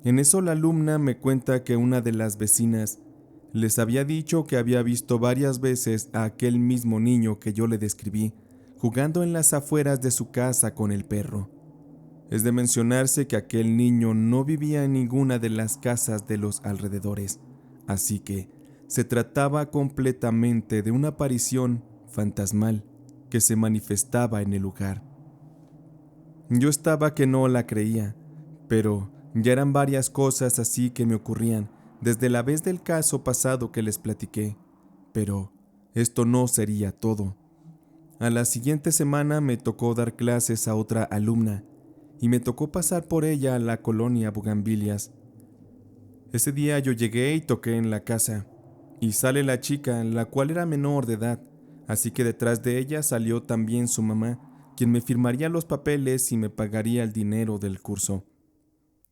En eso la alumna me cuenta que una de las vecinas les había dicho que había visto varias veces a aquel mismo niño que yo le describí, jugando en las afueras de su casa con el perro. Es de mencionarse que aquel niño no vivía en ninguna de las casas de los alrededores, así que se trataba completamente de una aparición fantasmal que se manifestaba en el lugar. Yo estaba que no la creía, pero ya eran varias cosas así que me ocurrían desde la vez del caso pasado que les platiqué, pero esto no sería todo. A la siguiente semana me tocó dar clases a otra alumna y me tocó pasar por ella a la colonia Bugambilias. Ese día yo llegué y toqué en la casa, y sale la chica, la cual era menor de edad, así que detrás de ella salió también su mamá, quien me firmaría los papeles y me pagaría el dinero del curso.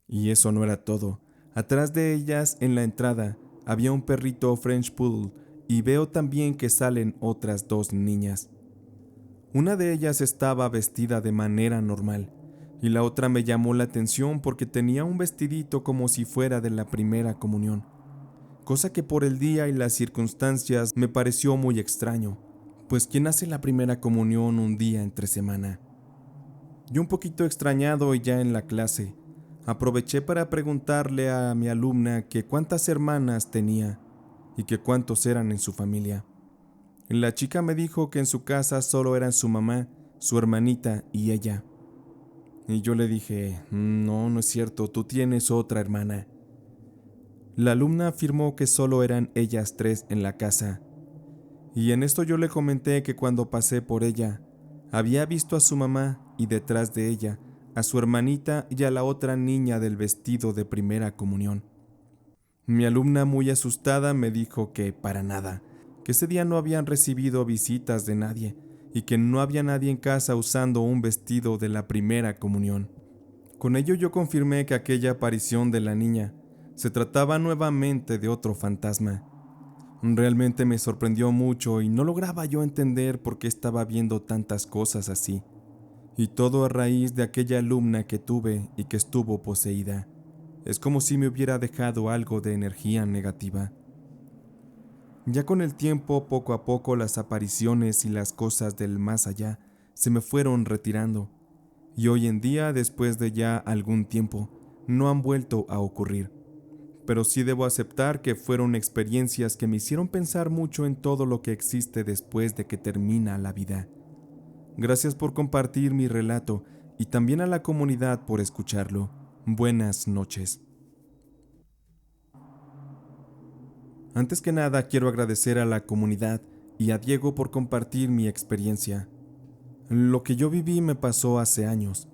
Y eso no era todo. Atrás de ellas, en la entrada, había un perrito French Poodle, y veo también que salen otras 2 niñas. Una de ellas estaba vestida de manera normal, y la otra me llamó la atención porque tenía un vestidito como si fuera de la primera comunión, cosa que por el día y las circunstancias me pareció muy extraño, pues ¿quién hace la primera comunión un día entre semana? Yo un poquito extrañado y ya en la clase, aproveché para preguntarle a mi alumna que cuántas hermanas tenía y que cuántos eran en su familia. La chica me dijo que en su casa solo eran su mamá, su hermanita y ella. Y yo le dije, no, no es cierto, tú tienes otra hermana. La alumna afirmó que solo eran ellas 3 en la casa. Y en esto yo le comenté que cuando pasé por ella, había visto a su mamá y detrás de ella a su hermanita y a la otra niña del vestido de primera comunión. Mi alumna, muy asustada, me dijo que para nada, que ese día no habían recibido visitas de nadie y que no había nadie en casa usando un vestido de la primera comunión. Con ello yo confirmé que aquella aparición de la niña se trataba nuevamente de otro fantasma. Realmente me sorprendió mucho y no lograba yo entender por qué estaba viendo tantas cosas así. Y todo a raíz de aquella alumna que tuve y que estuvo poseída. Es como si me hubiera dejado algo de energía negativa. Ya con el tiempo, poco a poco, las apariciones y las cosas del más allá se me fueron retirando. Y hoy en día, después de ya algún tiempo, no han vuelto a ocurrir. Pero sí debo aceptar que fueron experiencias que me hicieron pensar mucho en todo lo que existe después de que termina la vida. Gracias por compartir mi relato y también a la comunidad por escucharlo. Buenas noches. Antes que nada, quiero agradecer a la comunidad y a Diego por compartir mi experiencia. Lo que yo viví me pasó hace años.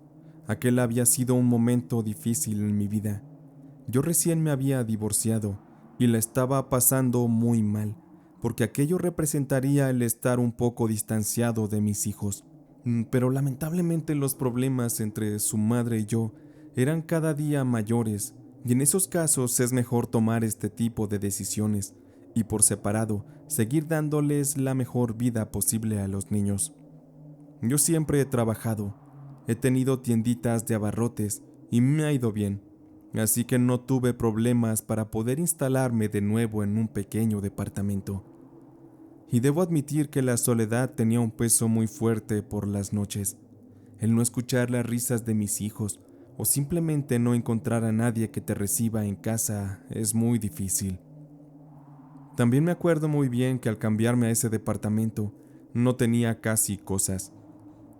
Aquel había sido un momento difícil en mi vida. Yo recién me había divorciado y la estaba pasando muy mal, porque aquello representaría el estar un poco distanciado de mis hijos. Pero lamentablemente los problemas entre su madre y yo eran cada día mayores, y en esos casos es mejor tomar este tipo de decisiones y por separado seguir dándoles la mejor vida posible a los niños. Yo siempre he trabajado, he tenido tienditas de abarrotes y me ha ido bien, así que no tuve problemas para poder instalarme de nuevo en un pequeño departamento. Y debo admitir que la soledad tenía un peso muy fuerte por las noches. El no escuchar las risas de mis hijos o simplemente no encontrar a nadie que te reciba en casa es muy difícil. También me acuerdo muy bien que al cambiarme a ese departamento no tenía casi cosas.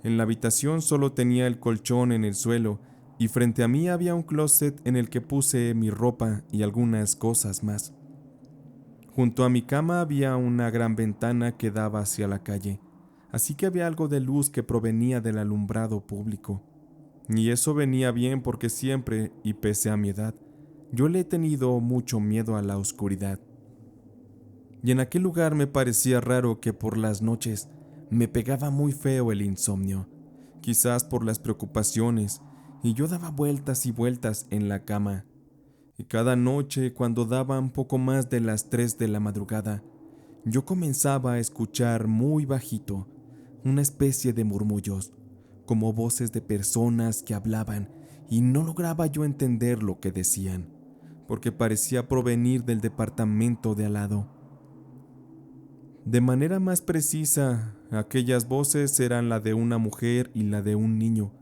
En la habitación solo tenía el colchón en el suelo y frente a mí había un closet en el que puse mi ropa y algunas cosas más. Junto a mi cama había una gran ventana que daba hacia la calle, así que había algo de luz que provenía del alumbrado público. Y eso venía bien porque siempre, y pese a mi edad, yo le he tenido mucho miedo a la oscuridad. Y en aquel lugar me parecía raro que por las noches me pegaba muy feo el insomnio, quizás por las preocupaciones, y yo daba vueltas y vueltas en la cama. Y cada noche, cuando daban poco más de las 3 de la madrugada, yo comenzaba a escuchar muy bajito una especie de murmullos, como voces de personas que hablaban, y no lograba yo entender lo que decían, porque parecía provenir del departamento de al lado. De manera más precisa, aquellas voces eran la de una mujer y la de un niño.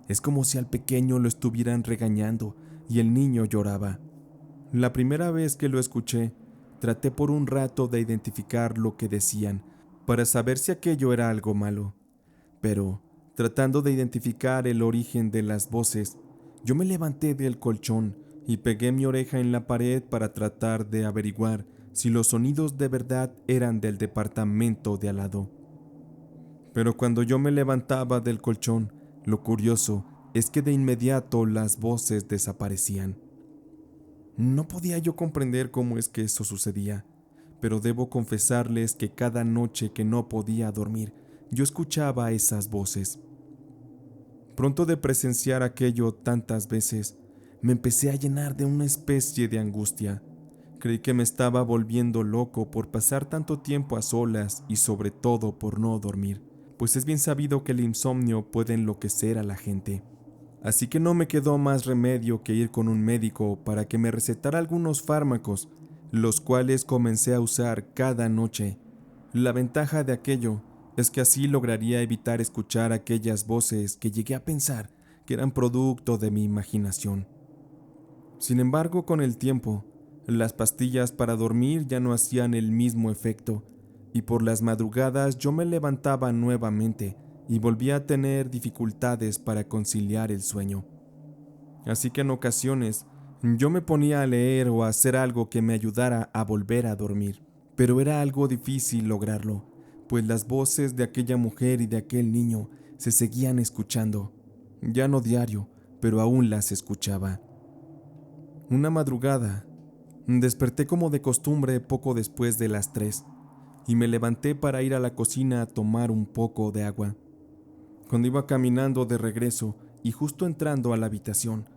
Es como si al pequeño lo estuvieran regañando y el niño lloraba. La primera vez que lo escuché, traté por un rato de identificar lo que decían para saber si aquello era algo malo. Pero, tratando de identificar el origen de las voces, yo me levanté del colchón y pegué mi oreja en la pared para tratar de averiguar si los sonidos de verdad eran del departamento de al lado. Pero cuando yo me levantaba del colchón, lo curioso es que de inmediato las voces desaparecían. No podía yo comprender cómo es que eso sucedía, pero debo confesarles que cada noche que no podía dormir, yo escuchaba esas voces. Pronto de presenciar aquello tantas veces, me empecé a llenar de una especie de angustia. Creí que me estaba volviendo loco por pasar tanto tiempo a solas y sobre todo por no dormir, pues es bien sabido que el insomnio puede enloquecer a la gente. Así que no me quedó más remedio que ir con un médico para que me recetara algunos fármacos, los cuales comencé a usar cada noche. La ventaja de aquello es que así lograría evitar escuchar aquellas voces que llegué a pensar que eran producto de mi imaginación. Sin embargo, con el tiempo, las pastillas para dormir ya no hacían el mismo efecto, y por las madrugadas yo me levantaba nuevamente y volvía a tener dificultades para conciliar el sueño. Así que en ocasiones yo me ponía a leer o a hacer algo que me ayudara a volver a dormir, pero era algo difícil lograrlo, pues las voces de aquella mujer y de aquel niño se seguían escuchando. Ya no diario, pero aún las escuchaba. Una madrugada, desperté como de costumbre poco después de las 3 y me levanté para ir a la cocina a tomar un poco de agua. Cuando iba caminando de regreso y justo entrando a la habitación,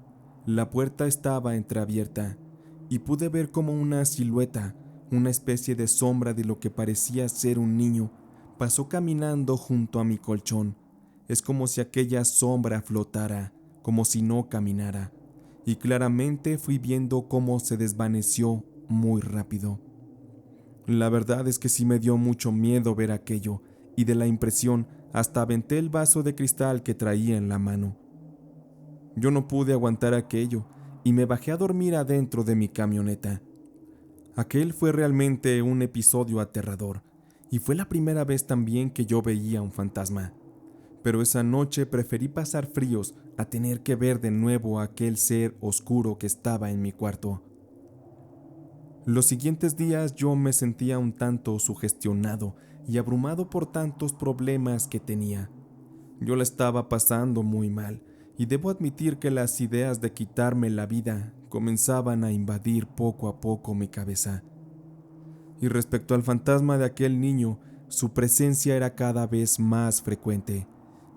la puerta estaba entreabierta y pude ver como una silueta, una especie de sombra de lo que parecía ser un niño, pasó caminando junto a mi colchón. Es como si aquella sombra flotara, como si no caminara, y claramente fui viendo cómo se desvaneció muy rápido. La verdad es que sí me dio mucho miedo ver aquello, y de la impresión hasta aventé el vaso de cristal que traía en la mano. Yo no pude aguantar aquello y me bajé a dormir adentro de mi camioneta. Aquel fue realmente un episodio aterrador, y fue la primera vez también que yo veía un fantasma. Pero esa noche preferí pasar fríos a tener que ver de nuevo a aquel ser oscuro que estaba en mi cuarto. Los siguientes días yo me sentía un tanto sugestionado y abrumado por tantos problemas que tenía. Yo la estaba pasando muy mal, y debo admitir que las ideas de quitarme la vida comenzaban a invadir poco a poco mi cabeza. Y respecto al fantasma de aquel niño, su presencia era cada vez más frecuente,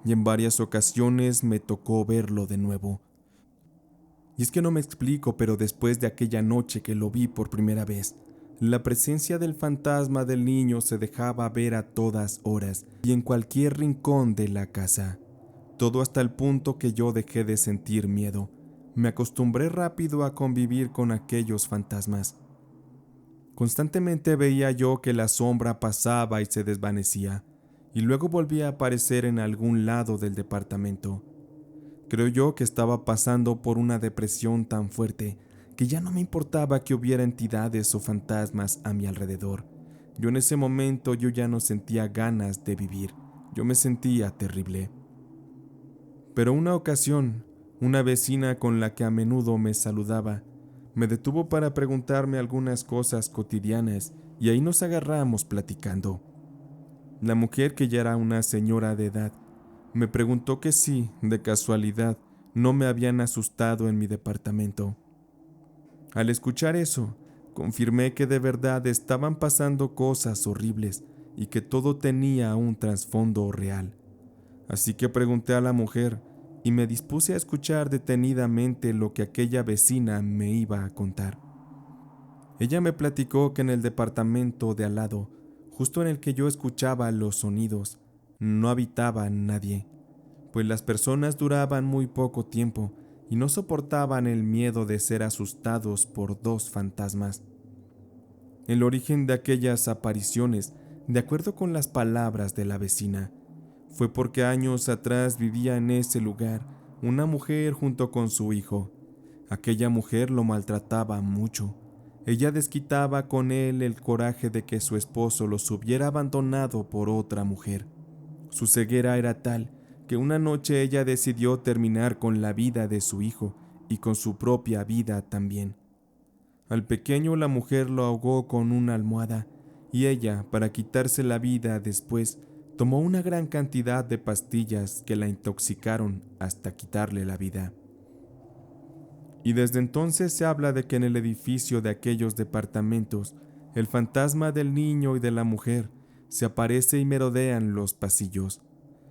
y en varias ocasiones me tocó verlo de nuevo. Y es que no me explico, pero después de aquella noche que lo vi por primera vez, la presencia del fantasma del niño se dejaba ver a todas horas y en cualquier rincón de la casa. Todo hasta el punto que yo dejé de sentir miedo. Me acostumbré rápido a convivir con aquellos fantasmas. Constantemente veía yo que la sombra pasaba y se desvanecía, y luego volvía a aparecer en algún lado del departamento. Creo yo que estaba pasando por una depresión tan fuerte que ya no me importaba que hubiera entidades o fantasmas a mi alrededor. Yo en ese momento yo ya no sentía ganas de vivir. Yo me sentía terrible. Pero una ocasión, una vecina con la que a menudo me saludaba, me detuvo para preguntarme algunas cosas cotidianas y ahí nos agarramos platicando. La mujer, que ya era una señora de edad, me preguntó que si, de casualidad, no me habían asustado en mi departamento. Al escuchar eso, confirmé que de verdad estaban pasando cosas horribles y que todo tenía un trasfondo real. Así que pregunté a la mujer y me dispuse a escuchar detenidamente lo que aquella vecina me iba a contar. Ella me platicó que en el departamento de al lado, justo en el que yo escuchaba los sonidos, no habitaba nadie, pues las personas duraban muy poco tiempo y no soportaban el miedo de ser asustados por dos fantasmas. El origen de aquellas apariciones, de acuerdo con las palabras de la vecina, fue porque años atrás vivía en ese lugar una mujer junto con su hijo. Aquella mujer lo maltrataba mucho. Ella desquitaba con él el coraje de que su esposo los hubiera abandonado por otra mujer. Su ceguera era tal que una noche ella decidió terminar con la vida de su hijo y con su propia vida también. Al pequeño la mujer lo ahogó con una almohada y ella, para quitarse la vida después, tomó una gran cantidad de pastillas que la intoxicaron hasta quitarle la vida. Y desde entonces se habla de que en el edificio de aquellos departamentos, el fantasma del niño y de la mujer se aparece y merodea en los pasillos.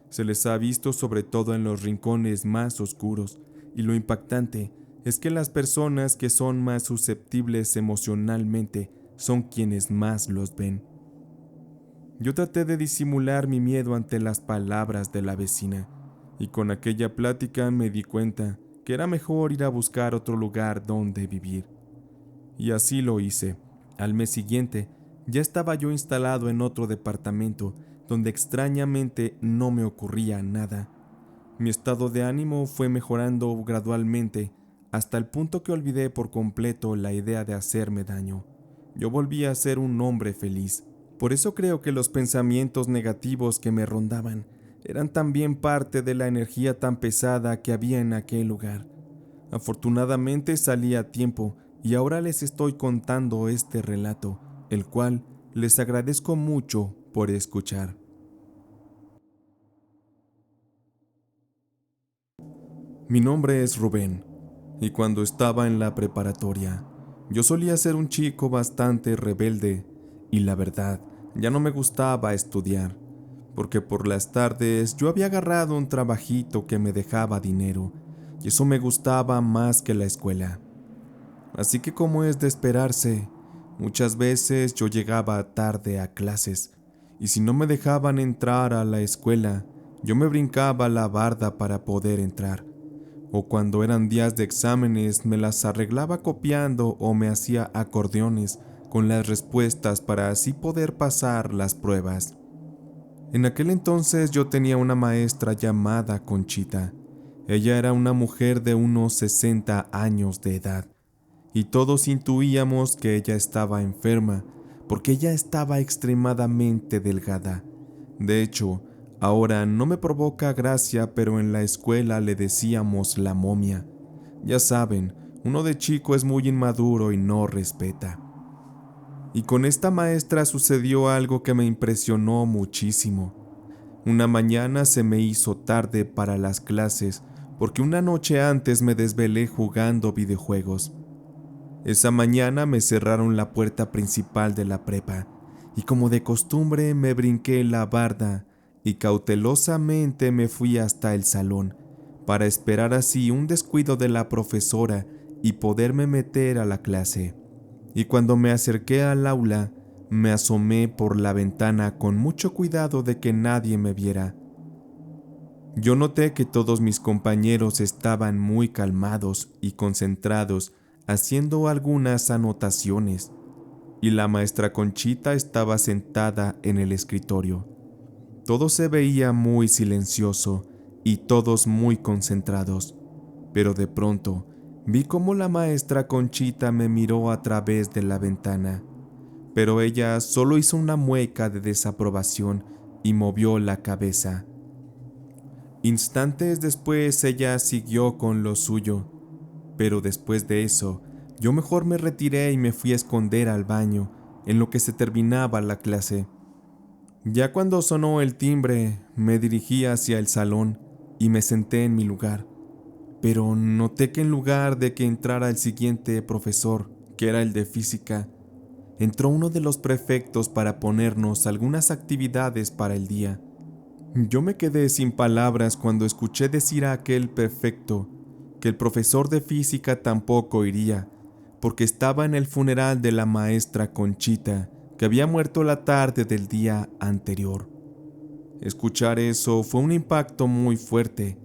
Se les ha visto sobre todo en los rincones más oscuros, y lo impactante es que las personas que son más susceptibles emocionalmente son quienes más los ven. Yo traté de disimular mi miedo ante las palabras de la vecina, y con aquella plática me di cuenta que era mejor ir a buscar otro lugar donde vivir. Y así lo hice. Al mes siguiente, ya estaba yo instalado en otro departamento, donde extrañamente no me ocurría nada. Mi estado de ánimo fue mejorando gradualmente, hasta el punto que olvidé por completo la idea de hacerme daño. Yo volví a ser un hombre feliz. Por eso creo que los pensamientos negativos que me rondaban eran también parte de la energía tan pesada que había en aquel lugar. Afortunadamente salí a tiempo y ahora les estoy contando este relato, el cual les agradezco mucho por escuchar. Mi nombre es Rubén, y cuando estaba en la preparatoria, yo solía ser un chico bastante rebelde, y la verdad, ya no me gustaba estudiar, porque por las tardes yo había agarrado un trabajito que me dejaba dinero, y eso me gustaba más que la escuela. Así que como es de esperarse, muchas veces yo llegaba tarde a clases, y si no me dejaban entrar a la escuela, yo me brincaba la barda para poder entrar. O cuando eran días de exámenes me las arreglaba copiando o me hacía acordeones con las respuestas para así poder pasar las pruebas. En aquel entonces yo tenía una maestra llamada Conchita. Ella era una mujer de unos 60 años de edad y todos intuíamos que ella estaba enferma porque ella estaba extremadamente delgada. De hecho, ahora no me provoca gracia, pero en la escuela le decíamos la momia. Ya saben, uno de chico es muy inmaduro y no respeta. Y con esta maestra sucedió algo que me impresionó muchísimo. Una mañana se me hizo tarde para las clases porque una noche antes me desvelé jugando videojuegos. Esa mañana me cerraron la puerta principal de la prepa y como de costumbre me brinqué la barda y cautelosamente me fui hasta el salón para esperar así un descuido de la profesora y poderme meter a la clase. Y cuando me acerqué al aula, me asomé por la ventana con mucho cuidado de que nadie me viera. Yo noté que todos mis compañeros estaban muy calmados y concentrados haciendo algunas anotaciones, y la maestra Conchita estaba sentada en el escritorio. Todo se veía muy silencioso y todos muy concentrados, pero de pronto vi cómo la maestra Conchita me miró a través de la ventana, pero ella solo hizo una mueca de desaprobación y movió la cabeza. Instantes después ella siguió con lo suyo, pero después de eso, yo mejor me retiré y me fui a esconder al baño, en lo que se terminaba la clase. Ya cuando sonó el timbre, me dirigí hacia el salón y me senté en mi lugar, pero noté que en lugar de que entrara el siguiente profesor, que era el de física, entró uno de los prefectos para ponernos algunas actividades para el día. Yo me quedé sin palabras cuando escuché decir a aquel prefecto que el profesor de física tampoco iría, porque estaba en el funeral de la maestra Conchita, que había muerto la tarde del día anterior. Escuchar eso fue un impacto muy fuerte.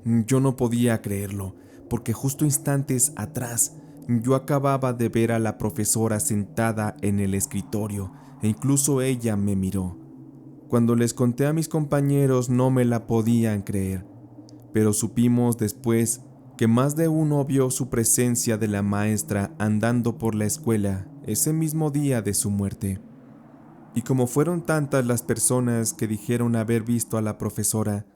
Yo no podía creerlo, porque justo instantes atrás yo acababa de ver a la profesora sentada en el escritorio e incluso ella me miró. Cuando les conté a mis compañeros no me la podían creer, pero supimos después que más de uno vio su presencia de la maestra andando por la escuela ese mismo día de su muerte. Y como fueron tantas las personas que dijeron haber visto a la profesora,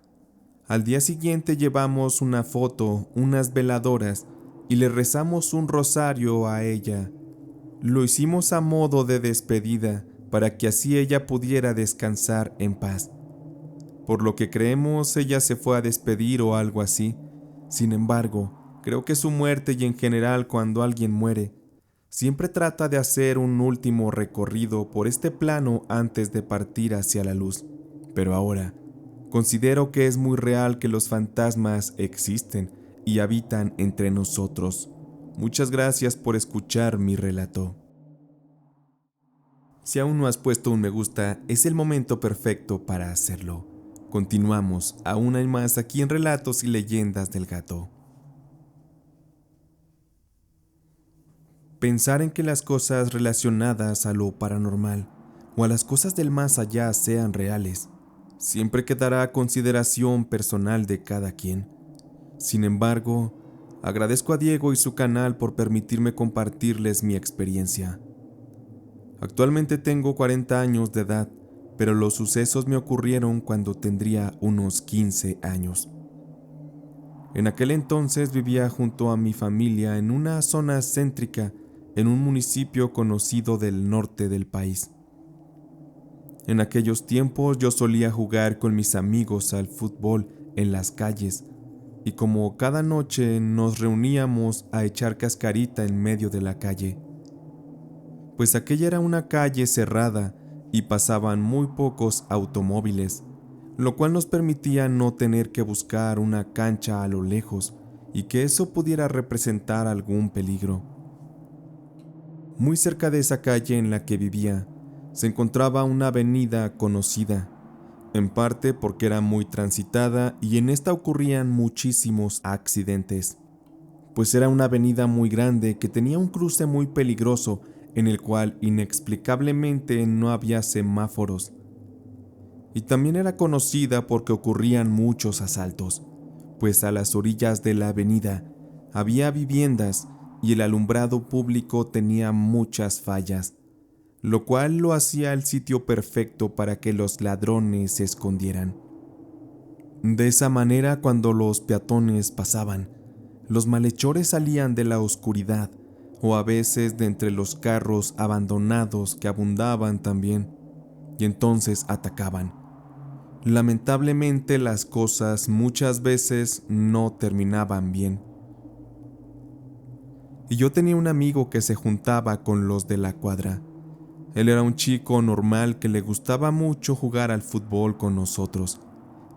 al día siguiente llevamos una foto, unas veladoras y le rezamos un rosario a ella. Lo hicimos a modo de despedida para que así ella pudiera descansar en paz. Por lo que creemos ella se fue a despedir o algo así. Sin embargo, creo que su muerte y en general cuando alguien muere, siempre trata de hacer un último recorrido por este plano antes de partir hacia la luz. Pero ahora, considero que es muy real que los fantasmas existen y habitan entre nosotros. Muchas gracias por escuchar mi relato. Si aún no has puesto un me gusta, es el momento perfecto para hacerlo. Continuamos, aún hay más aquí en Relatos y Leyendas del Gato. Pensar en que las cosas relacionadas a lo paranormal o a las cosas del más allá sean reales, siempre quedará a consideración personal de cada quien. Sin embargo, agradezco a Diego y su canal por permitirme compartirles mi experiencia. Actualmente tengo 40 años de edad, pero los sucesos me ocurrieron cuando tendría unos 15 años. En aquel entonces vivía junto a mi familia en una zona céntrica en un municipio conocido del norte del país. En aquellos tiempos yo solía jugar con mis amigos al fútbol en las calles y como cada noche nos reuníamos a echar cascarita en medio de la calle. Pues aquella era una calle cerrada y pasaban muy pocos automóviles, lo cual nos permitía no tener que buscar una cancha a lo lejos y que eso pudiera representar algún peligro. Muy cerca de esa calle en la que vivía, se encontraba una avenida conocida, en parte porque era muy transitada y en esta ocurrían muchísimos accidentes, pues era una avenida muy grande que tenía un cruce muy peligroso en el cual inexplicablemente no había semáforos. Y también era conocida porque ocurrían muchos asaltos, pues a las orillas de la avenida había viviendas y el alumbrado público tenía muchas fallas, lo cual lo hacía el sitio perfecto para que los ladrones se escondieran. De esa manera, cuando los peatones pasaban, los malhechores salían de la oscuridad o a veces de entre los carros abandonados que abundaban también, y entonces atacaban. Lamentablemente las cosas muchas veces no terminaban bien. Y yo tenía un amigo que se juntaba con los de la cuadra. Él era un chico normal que le gustaba mucho jugar al fútbol con nosotros,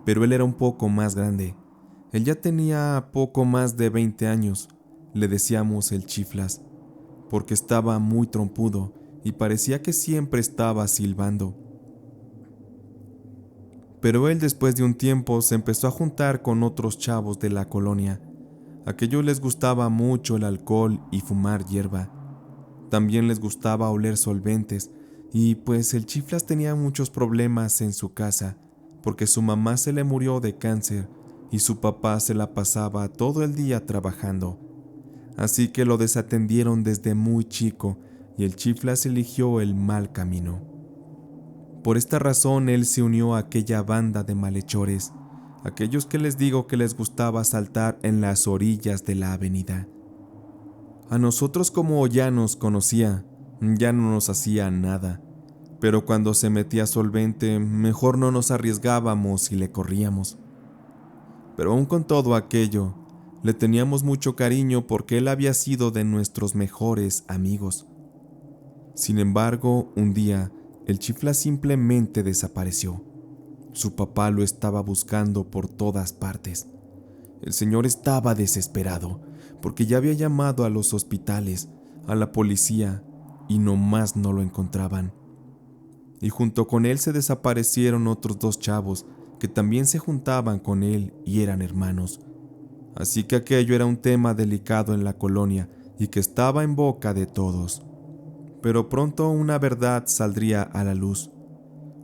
pero él era un poco más grande. Él ya tenía poco más de 20 años, le decíamos el Chiflas, porque estaba muy trompudo y parecía que siempre estaba silbando. Pero él después de un tiempo se empezó a juntar con otros chavos de la colonia. A aquellos les gustaba mucho el alcohol y fumar hierba. También les gustaba oler solventes y pues el Chiflas tenía muchos problemas en su casa porque su mamá se le murió de cáncer y su papá se la pasaba todo el día trabajando. Así que lo desatendieron desde muy chico y el Chiflas eligió el mal camino. Por esta razón él se unió a aquella banda de malhechores, aquellos que les digo que les gustaba saltar en las orillas de la avenida. A nosotros como ya nos conocía, ya no nos hacía nada, pero cuando se metía solvente, mejor no nos arriesgábamos y le corríamos. Pero aún con todo aquello, le teníamos mucho cariño porque él había sido de nuestros mejores amigos. Sin embargo, un día, el Chiflas simplemente desapareció. Su papá lo estaba buscando por todas partes. El señor estaba desesperado porque ya había llamado a los hospitales, a la policía, y nomás no lo encontraban. Y junto con él se desaparecieron otros 2 chavos que también se juntaban con él y eran hermanos. Así que aquello era un tema delicado en la colonia y que estaba en boca de todos. Pero pronto una verdad saldría a la luz.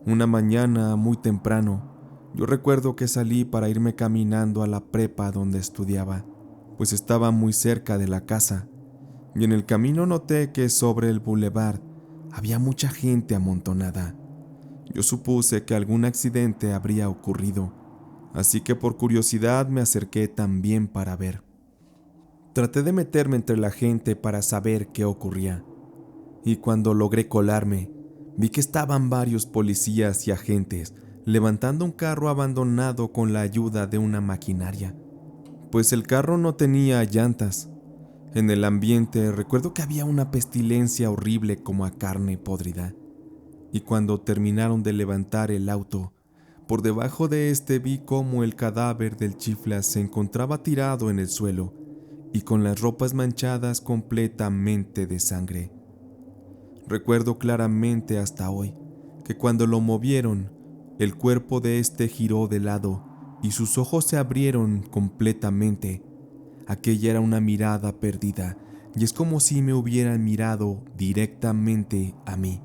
Una mañana muy temprano, yo recuerdo que salí para irme caminando a la prepa donde estudiaba, pues estaba muy cerca de la casa, y en el camino noté que sobre el bulevar había mucha gente amontonada. Yo supuse que algún accidente habría ocurrido, así que por curiosidad me acerqué también para ver. Traté de meterme entre la gente para saber qué ocurría, y cuando logré colarme, vi que estaban varios policías y agentes levantando un carro abandonado con la ayuda de una maquinaria, pues el carro no tenía llantas. En el ambiente recuerdo que había una pestilencia horrible como a carne podrida, y cuando terminaron de levantar el auto, por debajo de este vi cómo el cadáver del Chiflas se encontraba tirado en el suelo y con las ropas manchadas completamente de sangre. Recuerdo claramente hasta hoy que cuando lo movieron, el cuerpo de este giró de lado y sus ojos se abrieron completamente. Aquella era una mirada perdida y es como si me hubieran mirado directamente a mí.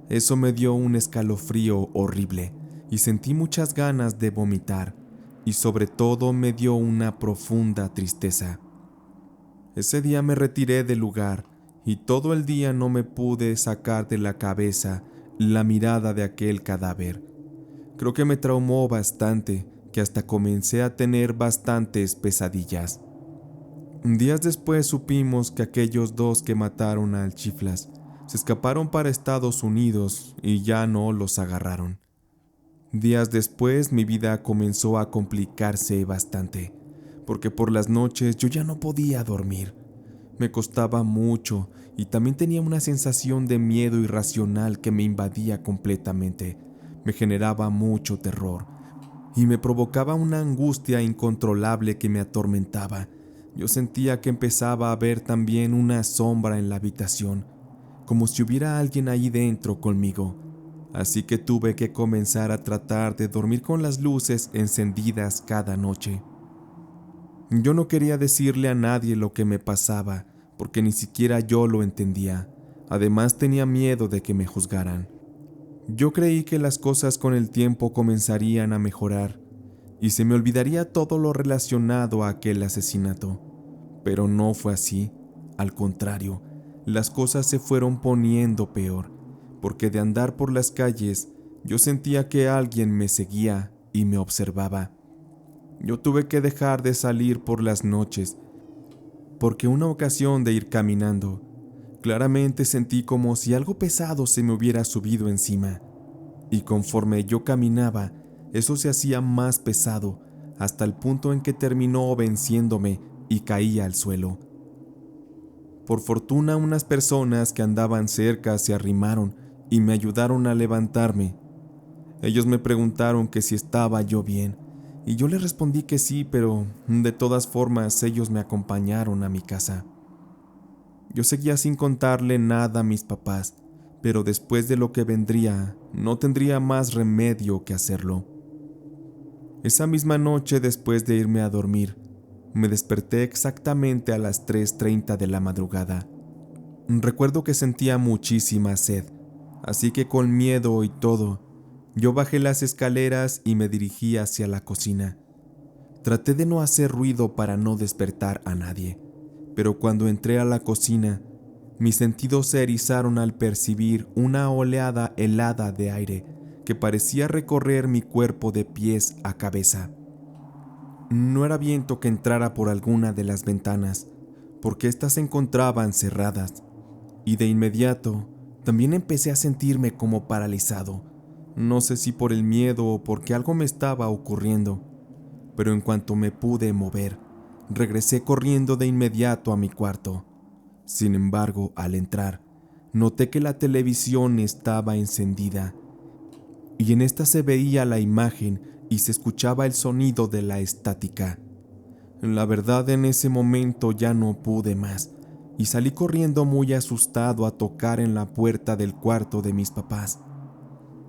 Eso me dio un escalofrío horrible y sentí muchas ganas de vomitar y sobre todo me dio una profunda tristeza. Ese día me retiré del lugar y todo el día no me pude sacar de la cabeza la mirada de aquel cadáver. Creo que me traumó bastante, que hasta comencé a tener bastantes pesadillas. Días después supimos que aquellos 2 que mataron al Chiflas se escaparon para Estados Unidos y ya no los agarraron. Días después mi vida comenzó a complicarse bastante, porque por las noches yo ya no podía dormir. Me costaba mucho y también tenía una sensación de miedo irracional que me invadía completamente. Me generaba mucho terror y me provocaba una angustia incontrolable que me atormentaba. Yo sentía que empezaba a ver también una sombra en la habitación, como si hubiera alguien ahí dentro conmigo. Así que tuve que comenzar a tratar de dormir con las luces encendidas cada noche. Yo no quería decirle a nadie lo que me pasaba, porque ni siquiera yo lo entendía. Además tenía miedo de que me juzgaran. Yo creí que las cosas con el tiempo comenzarían a mejorar y se me olvidaría todo lo relacionado a aquel asesinato. Pero no fue así. Al contrario, las cosas se fueron poniendo peor, porque de andar por las calles yo sentía que alguien me seguía y me observaba. Yo tuve que dejar de salir por las noches, porque una ocasión de ir caminando, claramente sentí como si algo pesado se me hubiera subido encima, y conforme yo caminaba, eso se hacía más pesado, hasta el punto en que terminó venciéndome y caí al suelo. Por fortuna, unas personas que andaban cerca se arrimaron y me ayudaron a levantarme. Ellos me preguntaron que si estaba yo bien, y yo les respondí que sí, pero de todas formas ellos me acompañaron a mi casa. Yo seguía sin contarle nada a mis papás, pero después de lo que vendría, no tendría más remedio que hacerlo. Esa misma noche, después de irme a dormir, me desperté exactamente a las 3:30 de la madrugada. Recuerdo que sentía muchísima sed, así que con miedo y todo, yo bajé las escaleras y me dirigí hacia la cocina. Traté de no hacer ruido para no despertar a nadie, pero cuando entré a la cocina, mis sentidos se erizaron al percibir una oleada helada de aire que parecía recorrer mi cuerpo de pies a cabeza. No era viento que entrara por alguna de las ventanas, porque éstas se encontraban cerradas, y de inmediato también empecé a sentirme como paralizado. No sé si por el miedo o porque algo me estaba ocurriendo, pero en cuanto me pude mover, regresé corriendo de inmediato a mi cuarto. Sin embargo, al entrar, noté que la televisión estaba encendida, y en esta se veía la imagen y se escuchaba el sonido de la estática. La verdad, en ese momento ya no pude más, y salí corriendo muy asustado a tocar en la puerta del cuarto de mis papás.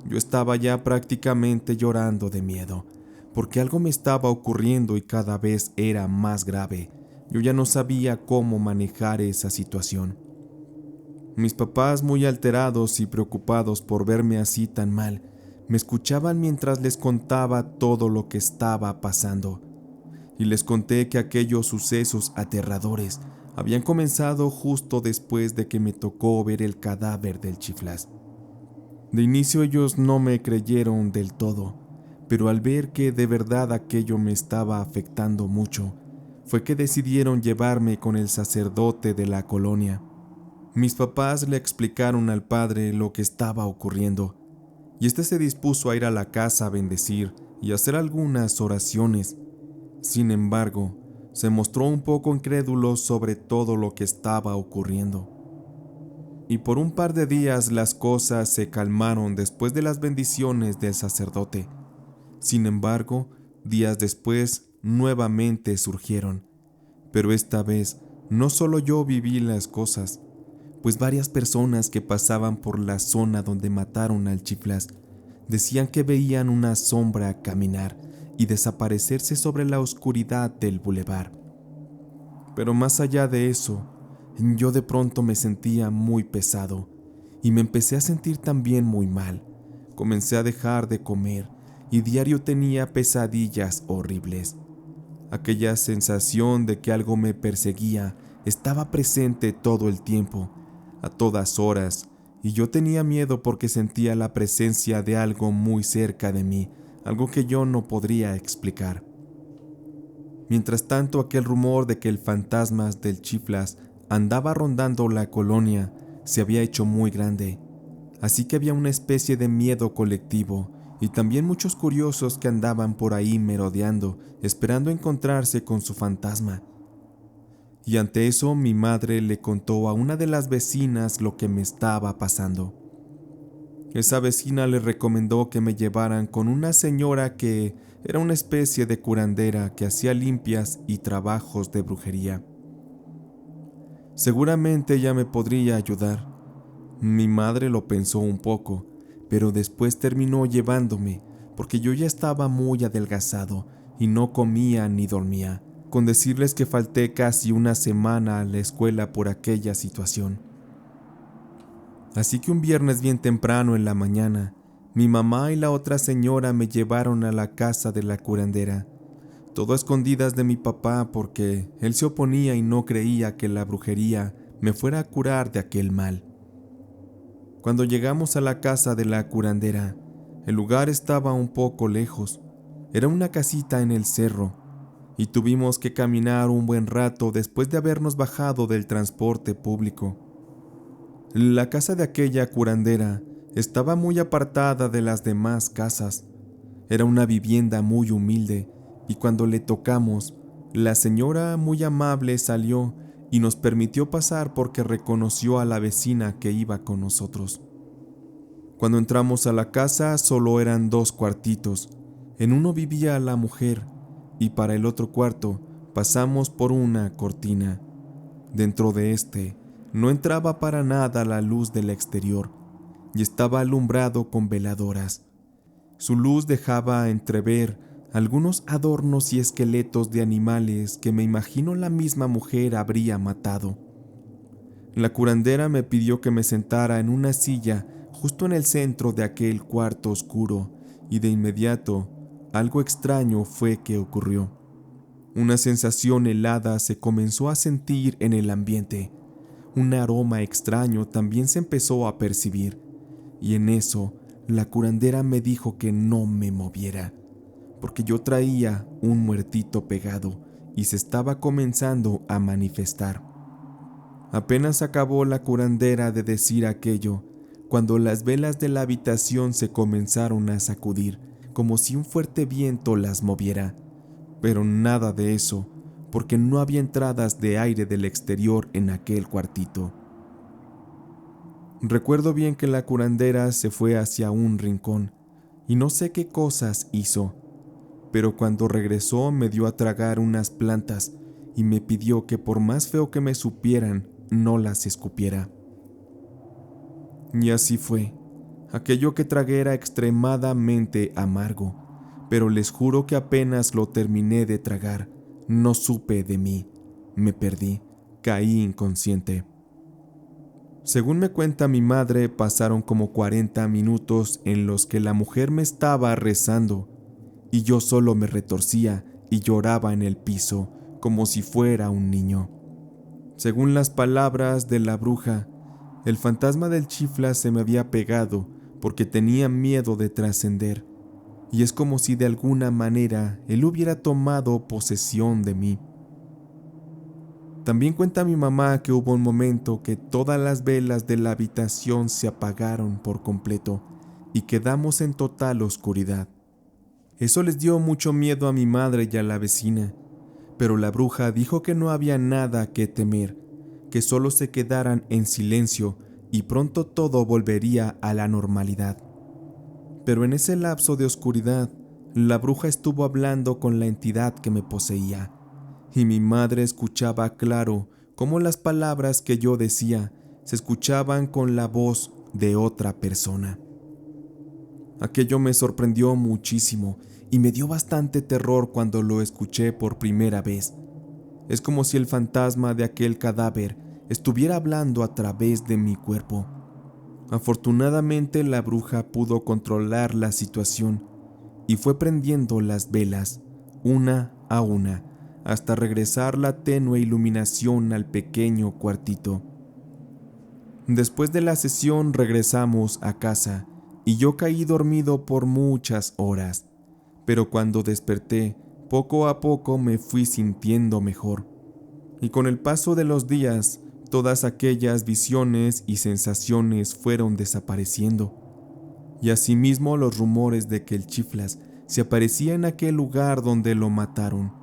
Yo estaba ya prácticamente llorando de miedo, porque algo me estaba ocurriendo y cada vez era más grave. Yo ya no sabía cómo manejar esa situación. Mis papás, muy alterados y preocupados por verme así tan mal, me escuchaban mientras les contaba todo lo que estaba pasando. Y les conté que aquellos sucesos aterradores habían comenzado justo después de que me tocó ver el cadáver del Chiflas. De inicio ellos no me creyeron del todo, pero al ver que de verdad aquello me estaba afectando mucho, fue que decidieron llevarme con el sacerdote de la colonia. Mis papás le explicaron al padre lo que estaba ocurriendo, y este se dispuso a ir a la casa a bendecir y hacer algunas oraciones. Sin embargo, se mostró un poco incrédulo sobre todo lo que estaba ocurriendo. Y por un par de días las cosas se calmaron después de las bendiciones del sacerdote. Sin embargo, días después nuevamente surgieron. Pero esta vez no solo yo viví las cosas, pues varias personas que pasaban por la zona donde mataron al Chiflas decían que veían una sombra caminar y desaparecerse sobre la oscuridad del bulevar. Pero más allá de eso, yo de pronto me sentía muy pesado y me empecé a sentir también muy mal. Comencé a dejar de comer y diario tenía pesadillas horribles. Aquella sensación de que algo me perseguía estaba presente todo el tiempo, a todas horas, y yo tenía miedo porque sentía la presencia de algo muy cerca de mí, algo que yo no podría explicar. Mientras tanto, aquel rumor de que el fantasma del Chiflas andaba rondando la colonia se había hecho muy grande, así que había una especie de miedo colectivo y también muchos curiosos que andaban por ahí merodeando, esperando encontrarse con su fantasma. Y ante eso mi madre le contó a una de las vecinas lo que me estaba pasando. Esa vecina le recomendó que me llevaran con una señora que era una especie de curandera que hacía limpias y trabajos de brujería. Seguramente ella me podría ayudar. Mi madre lo pensó un poco, pero después terminó llevándome, porque yo ya estaba muy adelgazado y no comía ni dormía, con decirles que falté casi una semana a la escuela por aquella situación. Así que un viernes bien temprano en la mañana, mi mamá y la otra señora me llevaron a la casa de la curandera, todo a escondidas de mi papá porque él se oponía y no creía que la brujería me fuera a curar de aquel mal. Cuando llegamos a la casa de la curandera, el lugar estaba un poco lejos. Era una casita en el cerro, y tuvimos que caminar un buen rato después de habernos bajado del transporte público. La casa de aquella curandera estaba muy apartada de las demás casas. Era una vivienda muy humilde, y cuando le tocamos, la señora muy amable salió y nos permitió pasar porque reconoció a la vecina que iba con nosotros. Cuando entramos a la casa solo eran 2 cuartitos. En uno vivía la mujer y para el otro cuarto pasamos por una cortina. Dentro de este no entraba para nada la luz del exterior y estaba alumbrado con veladoras. Su luz dejaba entrever algunos adornos y esqueletos de animales que me imagino la misma mujer habría matado. La curandera me pidió que me sentara en una silla justo en el centro de aquel cuarto oscuro, y de inmediato algo extraño fue que ocurrió. Una sensación helada se comenzó a sentir en el ambiente. Un aroma extraño también se empezó a percibir, y en eso la curandera me dijo que no me moviera, porque yo traía un muertito pegado y se estaba comenzando a manifestar. Apenas acabó la curandera de decir aquello, cuando las velas de la habitación se comenzaron a sacudir, como si un fuerte viento las moviera. Pero nada de eso, porque no había entradas de aire del exterior en aquel cuartito. Recuerdo bien que la curandera se fue hacia un rincón, y no sé qué cosas hizo, pero cuando regresó me dio a tragar unas plantas y me pidió que por más feo que me supieran, no las escupiera. Y así fue. Aquello que tragué era extremadamente amargo, pero les juro que apenas lo terminé de tragar, no supe de mí, me perdí, caí inconsciente. Según me cuenta mi madre, pasaron como 40 minutos en los que la mujer me estaba rezando, y yo solo me retorcía y lloraba en el piso como si fuera un niño. Según las palabras de la bruja, el fantasma del chifla se me había pegado porque tenía miedo de trascender, y es como si de alguna manera él hubiera tomado posesión de mí. También cuenta mi mamá que hubo un momento que todas las velas de la habitación se apagaron por completo y quedamos en total oscuridad. Eso les dio mucho miedo a mi madre y a la vecina, pero la bruja dijo que no había nada que temer, que solo se quedaran en silencio y pronto todo volvería a la normalidad. Pero en ese lapso de oscuridad, la bruja estuvo hablando con la entidad que me poseía, y mi madre escuchaba claro cómo las palabras que yo decía se escuchaban con la voz de otra persona. Aquello me sorprendió muchísimo y me dio bastante terror cuando lo escuché por primera vez. Es como si el fantasma de aquel cadáver estuviera hablando a través de mi cuerpo. Afortunadamente la bruja pudo controlar la situación y fue prendiendo las velas, una a una, hasta regresar la tenue iluminación al pequeño cuartito. Después de la sesión regresamos a casa y yo caí dormido por muchas horas, pero cuando desperté, poco a poco me fui sintiendo mejor. Y con el paso de los días, todas aquellas visiones y sensaciones fueron desapareciendo. y asimismo los rumores de que el Chiflas se aparecía en aquel lugar donde lo mataron.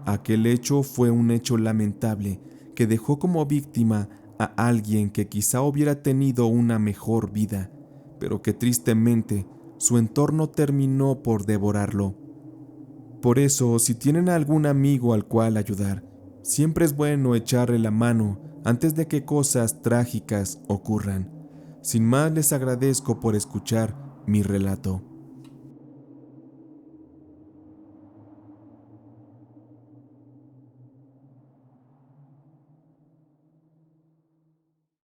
Aquel hecho fue un hecho lamentable que dejó como víctima a alguien que quizá hubiera tenido una mejor vida, pero que tristemente su entorno terminó por devorarlo. Por eso, si tienen algún amigo al cual ayudar, siempre es bueno echarle la mano antes de que cosas trágicas ocurran. Sin más, les agradezco por escuchar mi relato.